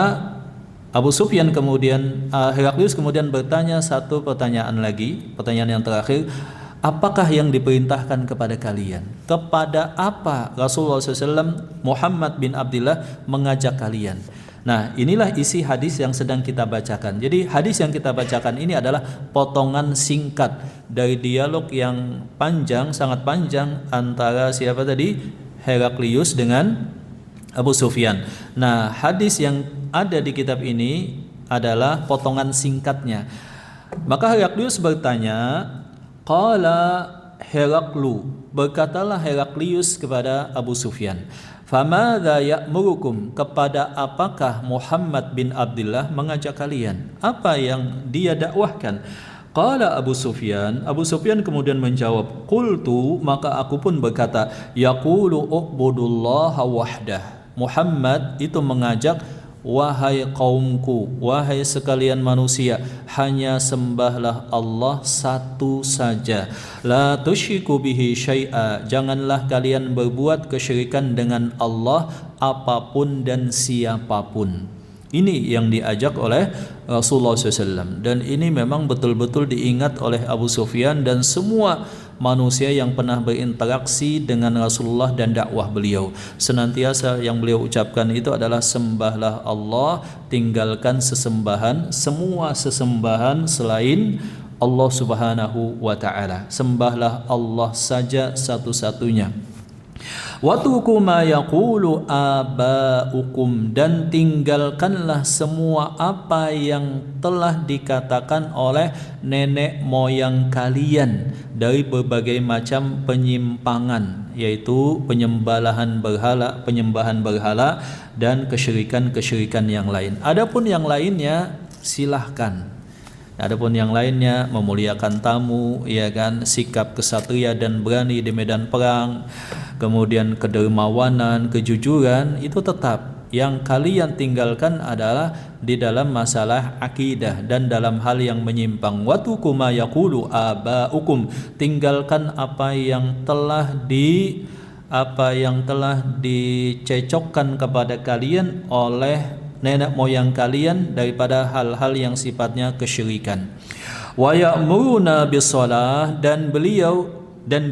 Abu Sufyan Heraklius kemudian bertanya satu pertanyaan lagi, pertanyaan yang terakhir, apakah yang diperintahkan kepada kalian? Kepada apa Rasulullah SAW Muhammad bin Abdullah mengajak kalian? Nah, inilah isi hadis yang sedang kita bacakan. Jadi hadis yang kita bacakan ini adalah potongan singkat dari dialog yang panjang, sangat panjang antara siapa tadi? Heraklius dengan Abu Sufyan. Nah, hadis yang ada di kitab ini adalah potongan singkatnya. Maka Heraklius bertanya, qala Heraklu, berkatalah Heraklius kepada Abu Sufyan, famadza ya'murukum, kepada apakah Muhammad bin Abdullah mengajak kalian? Apa yang dia dakwahkan? Qala Abu Sufyan kemudian menjawab, qultu, maka aku pun berkata, yaqulu u'budullaha wahdah. Muhammad itu mengajak, wahai kaumku, wahai sekalian manusia, hanya sembahlah Allah satu saja. La tusyriku bihi syai'a, janganlah kalian berbuat kesyirikan dengan Allah apapun dan siapapun. Ini yang diajak oleh Rasulullah SAW, dan ini memang betul-betul diingat oleh Abu Sufyan dan semua manusia yang pernah berinteraksi dengan Rasulullah dan dakwah beliau. Senantiasa yang beliau ucapkan itu adalah sembahlah Allah, tinggalkan sesembahan, semua sesembahan selain Allah Subhanahu wa ta'ala. Sembahlah Allah saja satu-satunya. Watuku ma yaqulu abaukum, dan tinggalkanlah semua apa yang telah dikatakan oleh nenek moyang kalian dari berbagai macam penyimpangan, yaitu penyembahan berhala dan kesyirikan-kesyirikan yang lain. Adapun yang lainnya silahkan. Adapun yang lainnya memuliakan tamu, ya kan, sikap kesatria dan berani di medan perang, kemudian kedermawanan, kejujuran, itu tetap. Yang kalian tinggalkan adalah di dalam masalah akidah dan dalam hal yang menyimpang. Watuku ma yaqulu abaukum, tinggalkan apa yang telah dicecokkan kepada kalian oleh nenek moyang kalian daripada hal-hal yang sifatnya kesyirikan. Wa ya'muruna bis-shalah, dan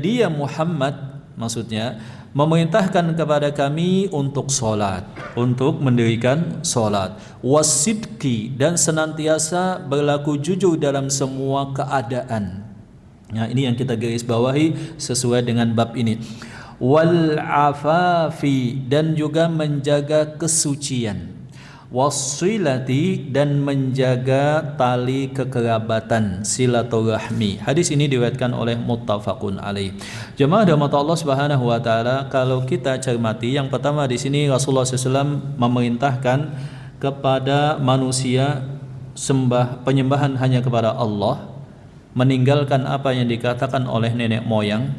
dia Muhammad maksudnya memerintahkan kepada kami untuk salat, untuk mendirikan salat. Wasidqi, dan senantiasa berlaku jujur dalam semua keadaan. Nah, ini yang kita garis bawahi sesuai dengan bab ini. Wal afafi, dan juga menjaga kesucian. Wassilati, dan menjaga tali kekerabatan, silaturahmi. Hadis ini diriwayatkan oleh muttafaqun alaih. Jemaah rahmat Allah Subhanahu wa taala, kalau kita cermati, yang pertama di sini Rasulullah SAW memerintahkan kepada manusia penyembahan hanya kepada Allah, meninggalkan apa yang dikatakan oleh nenek moyang,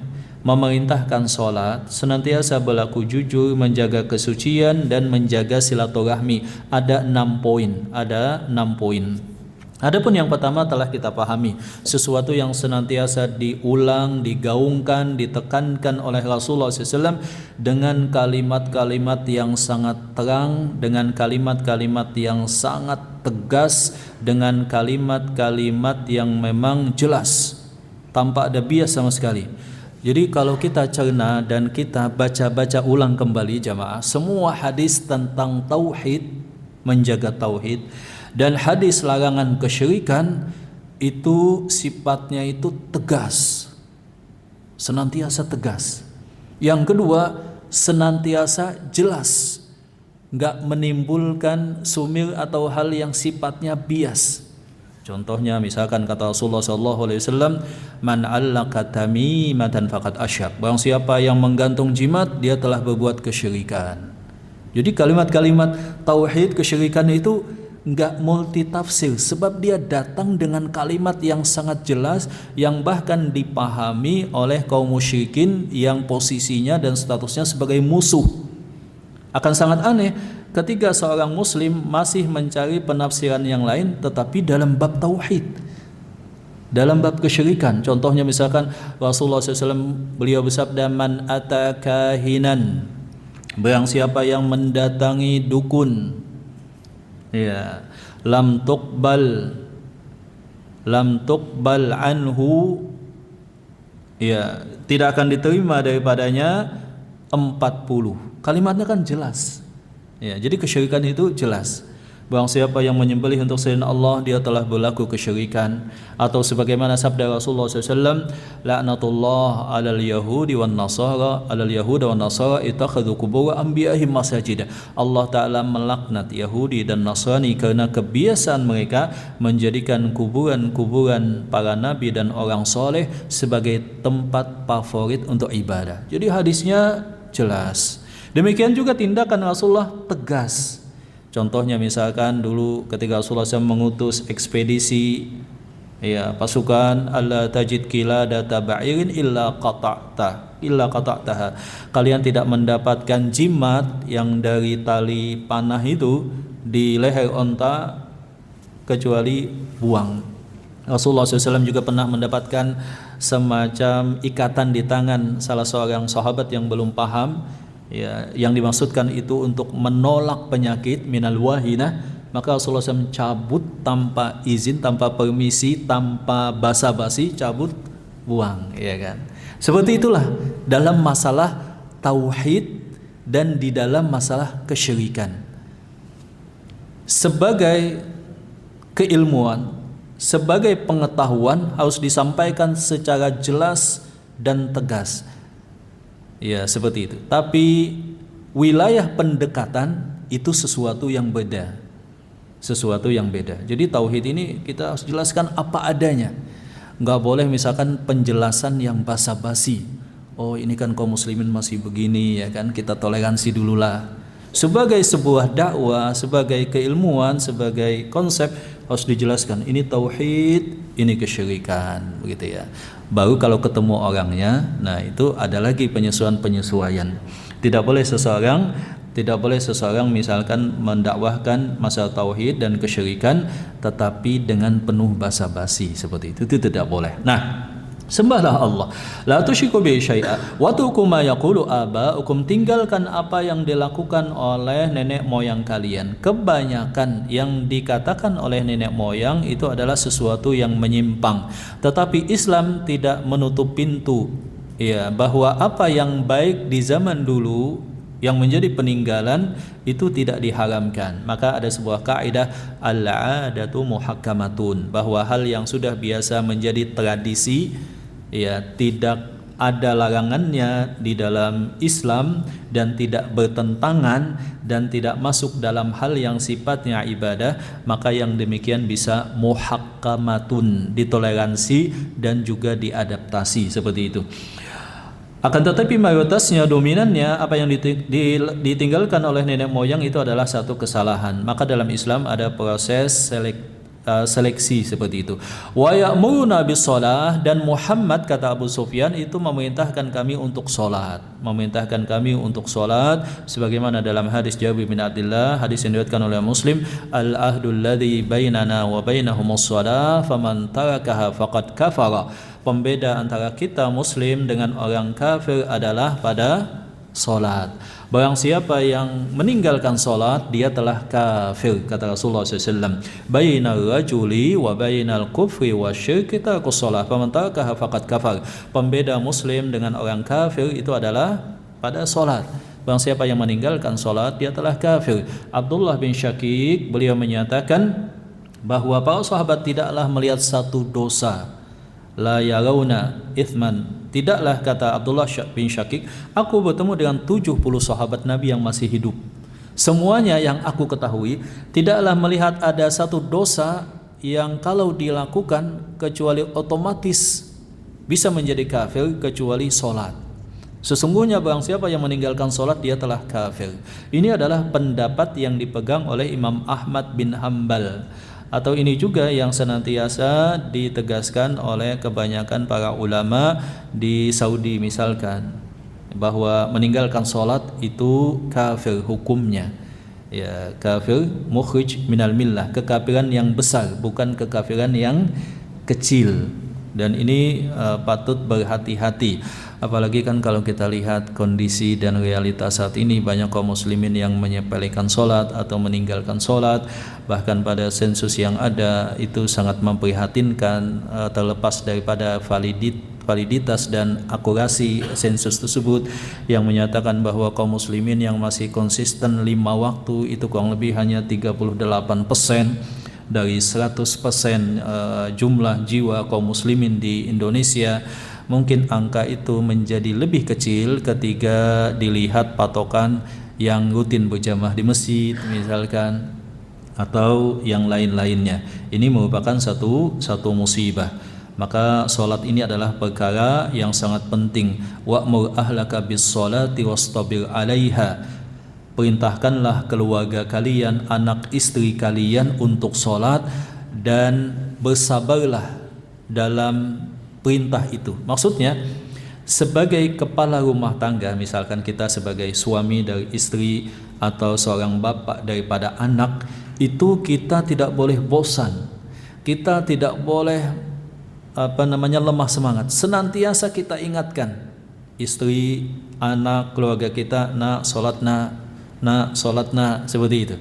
memerintahkan sholat, senantiasa berlaku jujur, menjaga kesucian, dan menjaga silaturahmi. Ada 6 poin. Adapun yang pertama telah kita pahami, sesuatu yang senantiasa diulang, digaungkan, ditekankan oleh Rasulullah SAW dengan kalimat-kalimat yang sangat terang, dengan kalimat-kalimat yang sangat tegas, dengan kalimat-kalimat yang memang jelas, tanpa ada bias sama sekali. Jadi kalau kita cerna dan kita baca-baca ulang kembali jamaah, semua hadis tentang tauhid, menjaga tauhid, dan hadis larangan kesyirikan itu sifatnya itu tegas, senantiasa tegas. Yang kedua, senantiasa jelas, nggak menimbulkan sumir atau hal yang sifatnya bias. Contohnya misalkan kata Rasulullah SAW, man allaka tamimatan faqad asyrak, barang siapa yang menggantung jimat, dia telah berbuat kesyirikan. Jadi kalimat-kalimat tauhid kesyirikan itu enggak multitafsir, sebab dia datang dengan kalimat yang sangat jelas, yang bahkan dipahami oleh kaum musyrikin yang posisinya dan statusnya sebagai musuh. Akan sangat aneh ketika seorang muslim masih mencari penafsiran yang lain, tetapi dalam bab tauhid, dalam bab kesyirikan. Contohnya misalkan Rasulullah SAW beliau bersabda, man atakahinan, barang siapa yang mendatangi dukun, ya, lam tuqbal anhu ya tidak akan diterima daripadanya 40. Kalimatnya kan jelas. Ya, jadi kesyirikan itu jelas. Barang siapa yang menyembelih untuk selain Allah, dia telah berlaku kesyirikan. Atau sebagaimana sabda Rasulullah SAW, laknatullah alal yahudi wan nasara, alal yahuda wan nasara ittakhadhu qubur anbiya'ihim masajid. Allah Ta'ala melaknat Yahudi dan Nasrani karena kebiasaan mereka menjadikan kuburan-kuburan para nabi dan orang soleh sebagai tempat favorit untuk ibadah. Jadi hadisnya jelas. Demikian juga tindakan Rasulullah tegas. Contohnya misalkan dulu ketika Rasulullah SAW mengutus ekspedisi pasukan, alla tajid qiladata ba'irin illa qata'taha. Kalian tidak mendapatkan jimat yang dari tali panah itu di leher onta kecuali buang. Rasulullah SAW juga pernah mendapatkan semacam ikatan di tangan salah seorang sahabat yang belum paham, yang dimaksudkan itu untuk menolak penyakit minal wahinah, maka Rasulullah SAW cabut tanpa izin, tanpa permisi, tanpa basa-basi, cabut, buang, ya kan. Seperti itulah dalam masalah tauhid dan di dalam masalah kesyirikan. Sebagai keilmuan, sebagai pengetahuan harus disampaikan secara jelas dan tegas. Ya, seperti itu. Tapi wilayah pendekatan itu sesuatu yang beda. Sesuatu yang beda. Jadi tauhid ini kita harus jelaskan apa adanya. Enggak boleh misalkan penjelasan yang basa-basi. Oh, ini kan kaum muslimin masih begini, ya kan, kita toleransi dululah. Sebagai sebuah dakwah, sebagai keilmuan, sebagai konsep harus dijelaskan. Ini tauhid, ini kesyirikan, begitu ya. Baru kalau ketemu orangnya, nah itu ada lagi penyesuaian. Tidak boleh seseorang misalkan mendakwahkan masalah tauhid dan kesyirikan tetapi dengan penuh basa-basi seperti itu tidak boleh. Nah, sembahlah Allah, la tusyriku bihi syai'a wa tuqu ma yaqulu aba'ukum, tinggalkan apa yang dilakukan oleh nenek moyang kalian. Kebanyakan yang dikatakan oleh nenek moyang itu adalah sesuatu yang menyimpang, tetapi Islam tidak menutup pintu bahwa apa yang baik di zaman dulu yang menjadi peninggalan itu tidak diharamkan. Maka ada sebuah kaidah al-'adatu muhakkamatun, bahwa hal yang sudah biasa menjadi tradisi tidak ada larangannya di dalam Islam dan tidak bertentangan dan tidak masuk dalam hal yang sifatnya ibadah, maka yang demikian bisa muhakkamatun, ditoleransi dan juga diadaptasi seperti itu. Akan tetapi mayoritasnya, dominannya, apa yang ditinggalkan oleh nenek moyang itu adalah satu kesalahan. Maka dalam Islam ada proses seleksi seperti itu. Wa ya'muruna bis-shalah, dan Muhammad, kata Abu Sufyan, itu memerintahkan kami untuk salat. Memerintahkan kami untuk salat sebagaimana dalam hadis Jabir bin Abdullah, hadis yang diriwayatkan oleh Muslim, al-ahdul ladzi bainana wa bainahumus shalah faman tarakaha faqad kafara. Pembeda antara kita muslim dengan orang kafir adalah pada salat. Barang siapa yang meninggalkan salat, dia telah kafir, kata Rasulullah SAW. Bainal rajuli wa bainal kufri wa syirki tarkus salat faman tarakaha faqad kafar. Pembeda muslim dengan orang kafir itu adalah pada salat. Barang siapa yang meninggalkan salat, dia telah kafir. Abdullah bin Syakik, beliau menyatakan bahwa para sahabat tidaklah melihat satu dosa, la yarawna ithman. Tidaklah, kata Abdullah bin Syakik, aku bertemu dengan 70 sahabat Nabi yang masih hidup. Semuanya yang aku ketahui tidaklah melihat ada satu dosa yang kalau dilakukan kecuali otomatis bisa menjadi kafir kecuali solat. Sesungguhnya barang siapa yang meninggalkan solat, dia telah kafir. Ini adalah pendapat yang dipegang oleh Imam Ahmad bin Hambal. Atau ini juga yang senantiasa ditegaskan oleh kebanyakan para ulama di Saudi misalkan, bahwa meninggalkan sholat itu kafir hukumnya, kafir mukhrij minal millah, kekafiran yang besar, bukan kekafiran yang kecil. Dan ini patut berhati-hati, apalagi kan kalau kita lihat kondisi dan realitas saat ini, banyak kaum muslimin yang menyepelekan sholat atau meninggalkan sholat. Bahkan pada sensus yang ada itu sangat memprihatinkan, terlepas daripada validitas dan akurasi sensus tersebut yang menyatakan bahwa kaum muslimin yang masih konsisten 5 waktu itu kurang lebih hanya 38% dari 100% jumlah jiwa kaum muslimin di Indonesia. Mungkin angka itu menjadi lebih kecil ketika dilihat patokan yang rutin berjamaah di masjid misalkan, atau yang lain-lainnya. Ini merupakan satu musibah. Maka solat ini adalah perkara yang sangat penting. Wa'mur ahlaka bis-sholati wastabir 'alaiha. Perintahkanlah keluarga kalian, anak istri kalian untuk solat dan bersabarlah dalam perintah itu. Maksudnya sebagai kepala rumah tangga, misalkan kita sebagai suami dari istri atau seorang bapak daripada anak, itu kita tidak boleh bosan, kita tidak boleh lemah semangat. Senantiasa kita ingatkan istri, anak, keluarga kita, nak solat nak, seperti itu.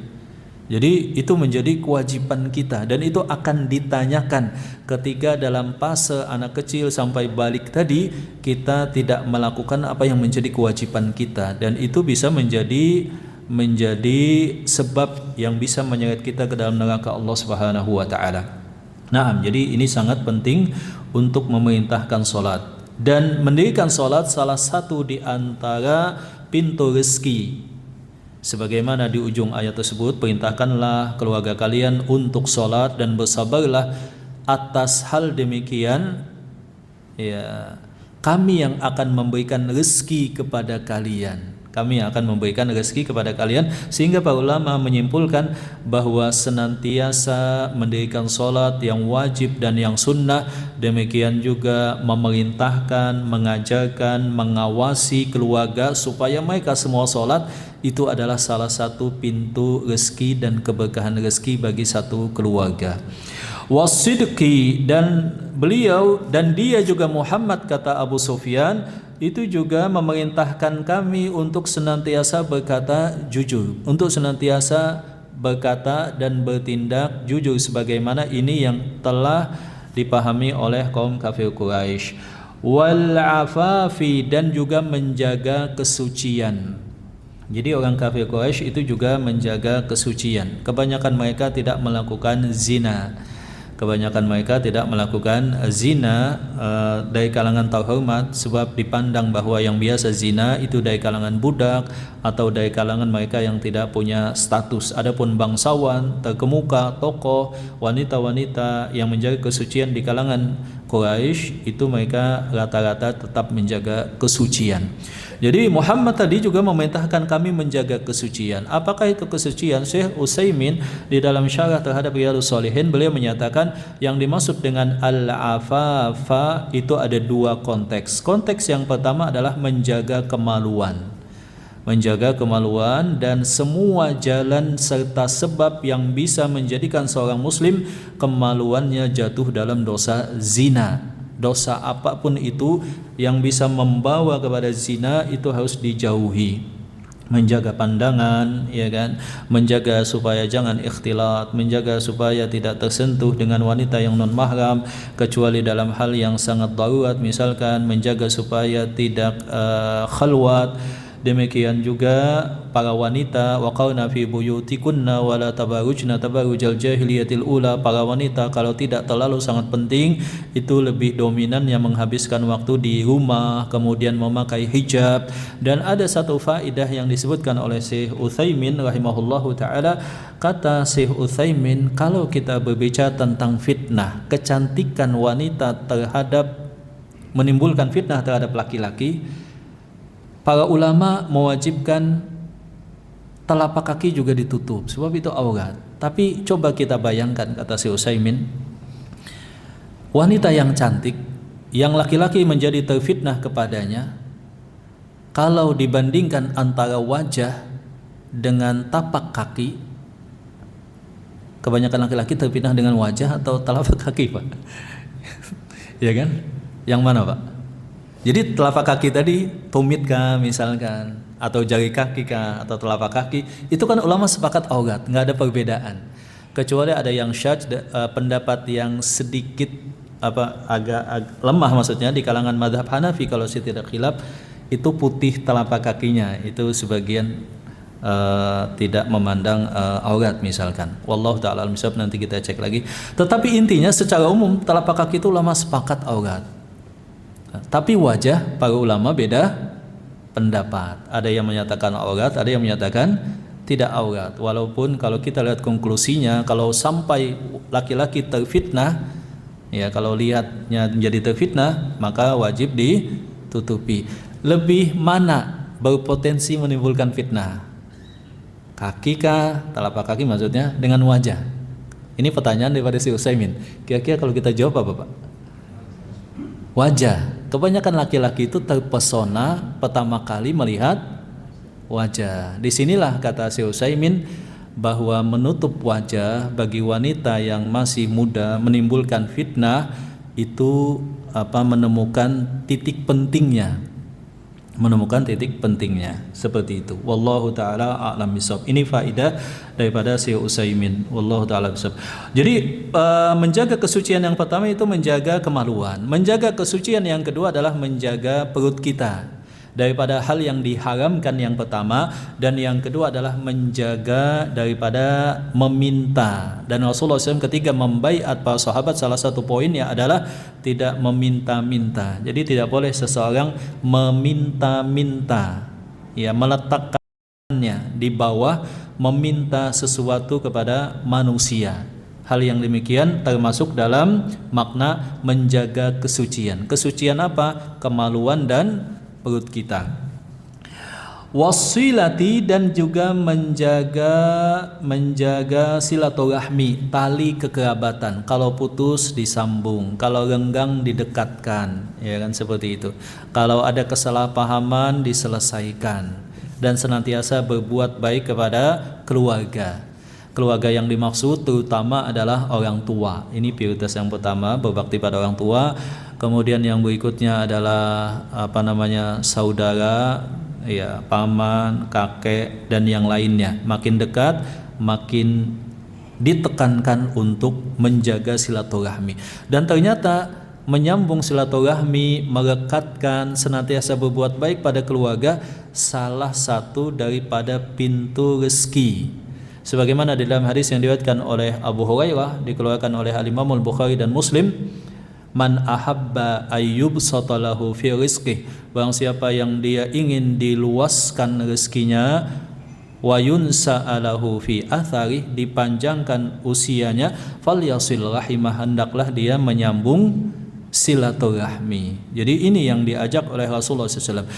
Jadi itu menjadi kewajiban kita, dan itu akan ditanyakan ketika dalam fase anak kecil sampai balik tadi kita tidak melakukan apa yang menjadi kewajiban kita, dan itu bisa menjadi sebab yang bisa menyeret kita ke dalam neraka Allah Subhanahu wa taala. Nah, jadi ini sangat penting untuk memerintahkan salat, dan mendirikan salat salah satu di antara pintu rezeki. Sebagaimana di ujung ayat tersebut, perintahkanlah keluarga kalian untuk salat dan bersabarlah atas hal demikian, ya, kami yang akan memberikan rezeki kepada kalian. Kami akan memberikan rezeki kepada kalian. Sehingga para ulama menyimpulkan bahwa senantiasa mendirikan solat yang wajib dan yang sunnah, demikian juga memerintahkan, mengajarkan, mengawasi keluarga supaya mereka semua solat, itu adalah salah satu pintu rezeki dan keberkahan rezeki bagi satu keluarga. Wasidqi, dan beliau dan dia juga Muhammad, kata Abu Sufyan, itu juga memerintahkan kami untuk senantiasa berkata jujur, untuk senantiasa berkata dan bertindak jujur, sebagaimana ini yang telah dipahami oleh kaum kafir Quraisy. Wal afafi, dan juga menjaga kesucian. Jadi orang kafir Quraisy itu juga menjaga kesucian. Kebanyakan mereka tidak melakukan zina. Kebanyakan mereka tidak melakukan zina dari kalangan terhormat, sebab dipandang bahwa yang biasa zina itu dari kalangan budak atau dari kalangan mereka yang tidak punya status. Adapun bangsawan, terkemuka, tokoh, wanita-wanita yang menjaga kesucian di kalangan Quraisy, itu mereka rata-rata tetap menjaga kesucian. Jadi Muhammad tadi juga memerintahkan kami menjaga kesucian. Apakah itu kesucian? Syekh Utsaimin di dalam syarah terhadap Riyadhus Shalihin, beliau menyatakan yang dimaksud dengan al-afafa itu ada dua konteks. Konteks yang pertama adalah menjaga kemaluan. Menjaga kemaluan dan semua jalan serta sebab yang bisa menjadikan seorang muslim kemaluannya jatuh dalam dosa zina. Dosa apapun itu yang bisa membawa kepada zina itu harus dijauhi. Menjaga pandangan, ya kan, menjaga supaya jangan ikhtilat, menjaga supaya tidak tersentuh dengan wanita yang non mahram kecuali dalam hal yang sangat darurat, misalkan menjaga supaya tidak khalwat. Demikian juga para wanita, waqauna fi buyutikunna wala tabarujna tabarujal jahiliyatil ula. Para wanita kalau tidak terlalu sangat penting, itu lebih dominan yang menghabiskan waktu di rumah, kemudian memakai hijab. Dan ada satu faedah yang disebutkan oleh Syekh Utsaimin rahimahullahu taala. Kata Syekh Utsaimin, kalau kita berbicara tentang fitnah kecantikan wanita terhadap, menimbulkan fitnah terhadap laki-laki, para ulama mewajibkan telapak kaki juga ditutup, sebab itu aurat. Tapi coba kita bayangkan, kata Syekh Utsaimin, wanita yang cantik, yang laki-laki menjadi terfitnah kepadanya, kalau dibandingkan antara wajah dengan tapak kaki, kebanyakan laki-laki terfitnah dengan wajah atau telapak kaki, Pak? Ya kan? Yang mana, Pak? Jadi telapak kaki tadi, tumit kah misalkan, atau jari kaki kah, atau telapak kaki, itu kan ulama sepakat aurat, nggak ada perbedaan. Kecuali ada yang syadz, pendapat yang sedikit agak lemah, maksudnya di kalangan mazhab Hanafi kalau saya tidak khilaf itu putih telapak kakinya itu sebagian tidak memandang aurat misalkan. Wallahu taala alam bisawab, nanti kita cek lagi. Tetapi intinya secara umum telapak kaki itu ulama sepakat aurat. Tapi wajah para ulama beda pendapat. Ada yang menyatakan aurat, ada yang menyatakan tidak aurat. Walaupun kalau kita lihat konklusinya, kalau sampai laki-laki terfitnah, ya kalau lihatnya menjadi terfitnah, maka wajib ditutupi. Lebih mana berpotensi menimbulkan fitnah? Kaki kah, telapak kaki maksudnya, dengan wajah? Ini pertanyaan daripada si Utsaimin. Kira-kira kalau kita jawab apa, Pak? Wajah. Kebanyakan laki-laki itu terpesona pertama kali melihat wajah. Disinilah kata si Utsaimin bahwa menutup wajah bagi wanita yang masih muda menimbulkan fitnah itu menemukan titik pentingnya. Seperti itu. Wallahu taala a'lam bishawab. Ini faedah daripada Syekh Utsaimin. Wallahu taala bishawab. Jadi menjaga kesucian yang pertama itu menjaga kemaluan. Menjaga kesucian yang kedua adalah menjaga perut kita daripada hal yang diharamkan yang pertama, dan yang kedua adalah menjaga daripada meminta. Dan Rasulullah SAW ketika membaiat para sahabat, salah satu poinnya adalah tidak meminta-minta. Jadi tidak boleh seseorang meminta-minta, ya, meletakkannya di bawah meminta sesuatu kepada manusia. Hal yang demikian termasuk dalam makna menjaga kesucian. Kesucian apa? Kemaluan dan perut kita. Wasilati, dan juga menjaga silaturahmi, tali kekerabatan. Kalau putus disambung, kalau renggang didekatkan, ya kan, seperti itu. Kalau ada kesalahpahaman diselesaikan, dan senantiasa berbuat baik kepada keluarga. Keluarga yang dimaksud terutama adalah orang tua. Ini prioritas yang pertama, berbakti pada orang tua. Kemudian yang berikutnya adalah saudara, ya, paman, kakek, dan yang lainnya. Makin dekat, makin ditekankan untuk menjaga silaturahmi. Dan ternyata menyambung silaturahmi, merekatkan, senantiasa berbuat baik pada keluarga, salah satu daripada pintu rezeki. Sebagaimana di dalam hadis yang diriwayatkan oleh Abu Hurairah, dikeluarkan oleh Al-Imam Al-Bukhari dan Muslim, man ahabba ayyubsata lahu fi rizqih, barang siapa yang dia ingin diluaskan rezekinya, wa yunsa'alahu fi athari, dipanjangkan usianya, falyasil rahimah, hendaklah dia menyambung silaturahmi. Jadi ini yang diajak oleh Rasulullah SAW.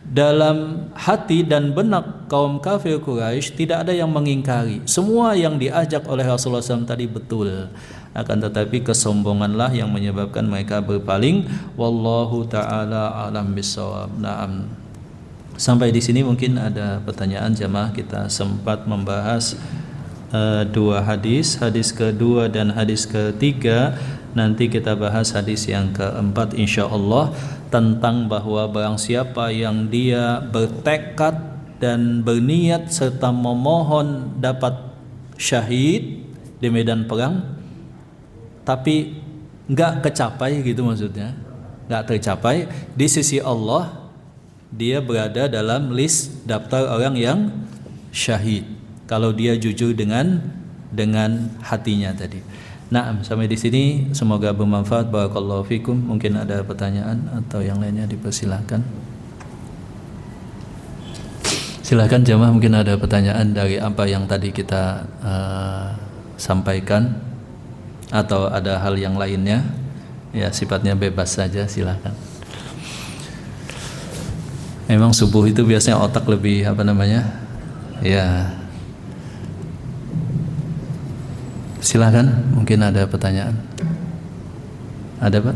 Dalam hati dan benak kaum kafir Quraisy tidak ada yang mengingkari. Semua yang diajak oleh Rasulullah SAW tadi betul. Akan tetapi kesombonganlah yang menyebabkan mereka berpaling. Wallahu ta'ala alam bisawab. Naam. Sampai di sini mungkin ada pertanyaan jamaah. Kita sempat membahas dua hadis kedua dan hadis ketiga. Nanti kita bahas hadis yang keempat insyaallah, tentang bahwa barang siapa yang dia bertekad dan berniat serta memohon dapat syahid di medan perang, tapi nggak kecapai gitu, maksudnya nggak tercapai di sisi Allah, dia berada dalam list daftar orang yang syahid kalau dia jujur dengan hatinya tadi. Nah, sampai di sini semoga bermanfaat. Barakallahu fikum. Mungkin ada pertanyaan atau yang lainnya, dipersilahkan. Silahkan jemaah, mungkin ada pertanyaan dari apa yang tadi kita sampaikan atau ada hal yang lainnya, ya sifatnya bebas saja, silahkan. Memang subuh itu biasanya otak lebih ya. Silakan, mungkin ada pertanyaan. Ada, Pak?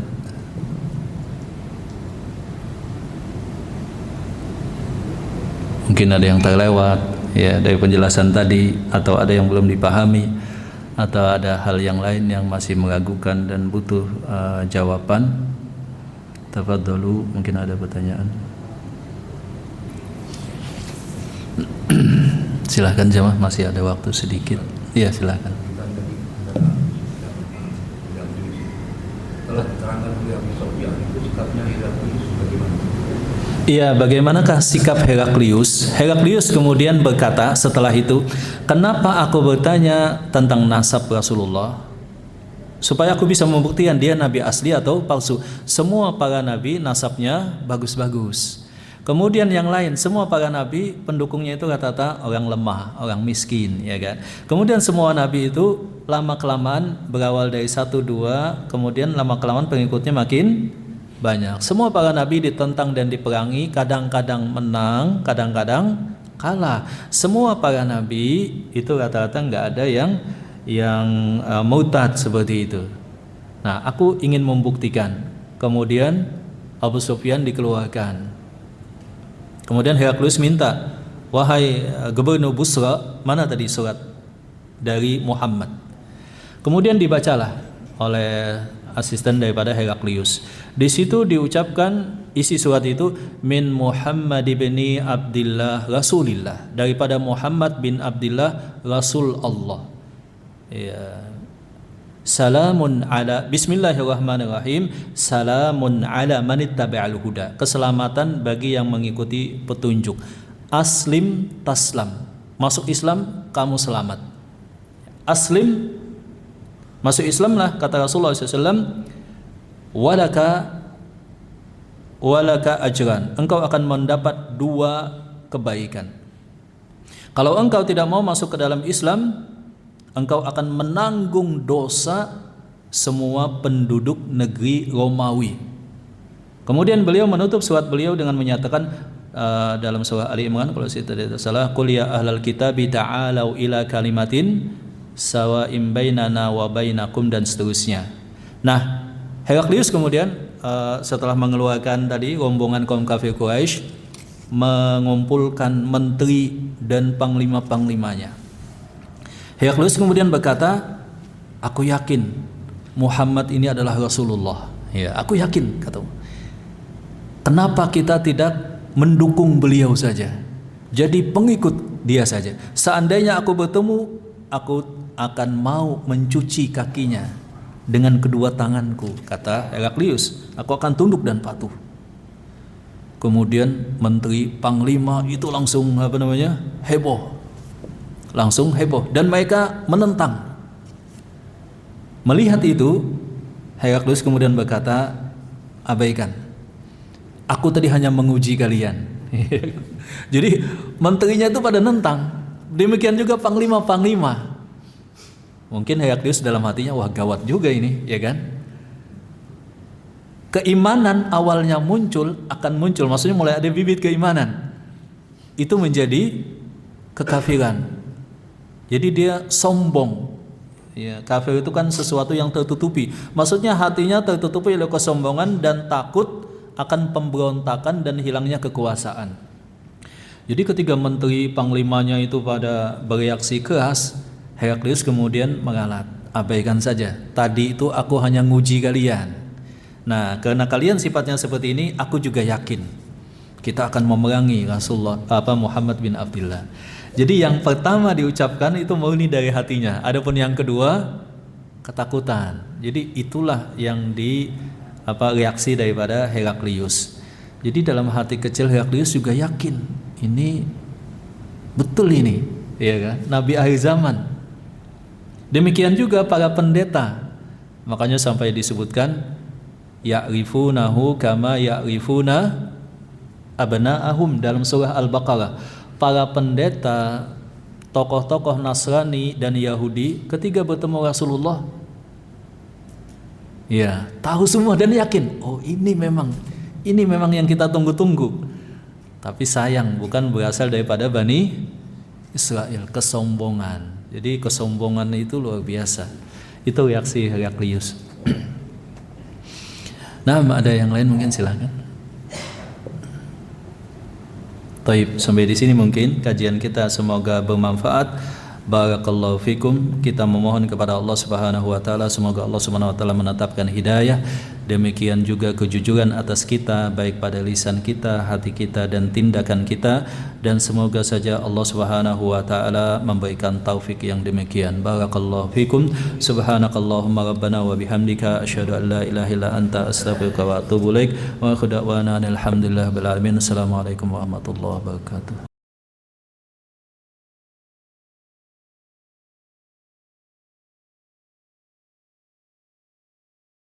Mungkin ada yang terlewat ya dari penjelasan tadi, atau ada yang belum dipahami, atau ada hal yang lain yang masih meragukan dan butuh jawaban. Tafadhalu, mungkin ada pertanyaan. Silahkan jemaah, masih ada waktu sedikit. Iya, silahkan.
Setelah diterangkan oleh Abu Sufyan itu sikapnya Heraklius bagaimana?
Iya, bagaimanakah sikap Heraklius? Heraklius kemudian berkata setelah itu, kenapa aku bertanya tentang nasab Rasulullah? Supaya aku bisa membuktikan dia nabi asli atau palsu. Semua para nabi nasabnya bagus-bagus. Kemudian yang lain, semua para nabi pendukungnya itu rata-rata orang lemah, orang miskin, ya kan. Kemudian semua nabi itu lama kelamaan berawal dari 1, 2, kemudian lama kelamaan pengikutnya makin banyak. Semua para nabi ditentang dan diperangi, kadang-kadang menang, kadang-kadang kalah. Semua para nabi itu rata-rata nggak ada yang murtad seperti itu. Nah, aku ingin membuktikan. Kemudian Abu Sufyan dikeluarkan. Kemudian Heraklius minta, wahai gubernur Busra, mana tadi surat dari Muhammad? Kemudian dibacalah oleh asisten daripada Heraklius. Di situ diucapkan isi surat itu min Muhammad bin Abdillah Rasulillah, daripada Muhammad bin Abdillah Rasul Allah. Ya. Salamun ala Bismillahirrahmanirrahim. Salamun ala manittaba'al huda. Keselamatan bagi yang mengikuti petunjuk. Aslim taslam. Masuk Islam kamu selamat. Aslim, masuk Islamlah, kata Rasulullah SAW. Walaka ajran. Engkau akan mendapat 2 kebaikan. Kalau engkau tidak mau masuk ke dalam Islam, engkau akan menanggung dosa semua penduduk negeri Romawi. Kemudian beliau menutup surat beliau dengan menyatakan dalam surah Ali Imran, kalau saya tidak salah, qul ya ahlal kitabi ta'alau ila kalimatin sawa'im bainana wa bainakum, dan seterusnya. Nah, Heraklius kemudian setelah mengeluarkan tadi rombongan kaum kafir Quraisy, mengumpulkan menteri dan panglima-panglimanya. Heraklius kemudian berkata, aku yakin Muhammad ini adalah Rasulullah. Ya, aku yakin, kata. Kenapa kita tidak mendukung beliau saja? Jadi pengikut dia saja. Seandainya aku bertemu, aku akan mau mencuci kakinya dengan kedua tanganku, kata Heraklius. Aku akan tunduk dan patuh. Kemudian menteri panglima itu langsung heboh. Langsung heboh dan mereka menentang. Melihat itu, Heraklius kemudian berkata, abaikan. Aku tadi hanya menguji kalian. Jadi menterinya itu pada nentang. Demikian juga panglima-panglima. Mungkin Heraklius dalam hatinya, wah gawat juga ini, ya kan? Keimanan awalnya akan muncul, maksudnya mulai ada bibit keimanan. Itu menjadi kekafiran. Jadi dia sombong. Ya, kafir itu kan sesuatu yang tertutupi. Maksudnya hatinya tertutupi oleh kesombongan dan takut akan pemberontakan dan hilangnya kekuasaan. Jadi ketika menteri panglimanya itu pada bereaksi keras, Heraklius kemudian mengalah, abaikan saja. Tadi itu aku hanya nguji kalian. Nah, karena kalian sifatnya seperti ini, aku juga yakin kita akan memerangi Muhammad bin Abdullah. Jadi yang pertama diucapkan itu murni dari hatinya. Adapun yang kedua ketakutan. Jadi itulah yang reaksi daripada Heraklius. Jadi dalam hati kecil Heraklius juga yakin ini betul ini, ya kan? Nabi akhir zaman. Demikian juga para pendeta. Makanya sampai disebutkan ya'rifunahu kama ya'rifuna abna'ahum dalam surah Al-Baqarah. Para pendeta, tokoh-tokoh Nasrani dan Yahudi ketika bertemu Rasulullah, ya tahu semua dan yakin, oh ini memang yang kita tunggu-tunggu. Tapi sayang bukan berasal daripada Bani Israel, kesombongan. Jadi kesombongan itu luar biasa. Itu reaksi Heraklius. Nah, ada yang lain mungkin silakan. Taib, sampai di sini mungkin kajian kita, semoga bermanfaat. Barakallahu fikum. Kita memohon kepada Allah Subhanahu wa taala semoga Allah Subhanahu wa taala menetapkan hidayah, demikian juga kejujuran atas kita baik pada lisan kita, hati kita dan tindakan kita, dan semoga saja Allah Subhanahu wa taala memberikan taufik yang demikian. Barakallahu fikum. Subhanakallahumma rabbana wa bihamdika asyhadu an la ilaha illa anta astaghfiruka wa atubu ilaik. Wa akhiru da'wana alhamdulillahirabbil alamin. Assalamualaikum warahmatullahi wabarakatuh.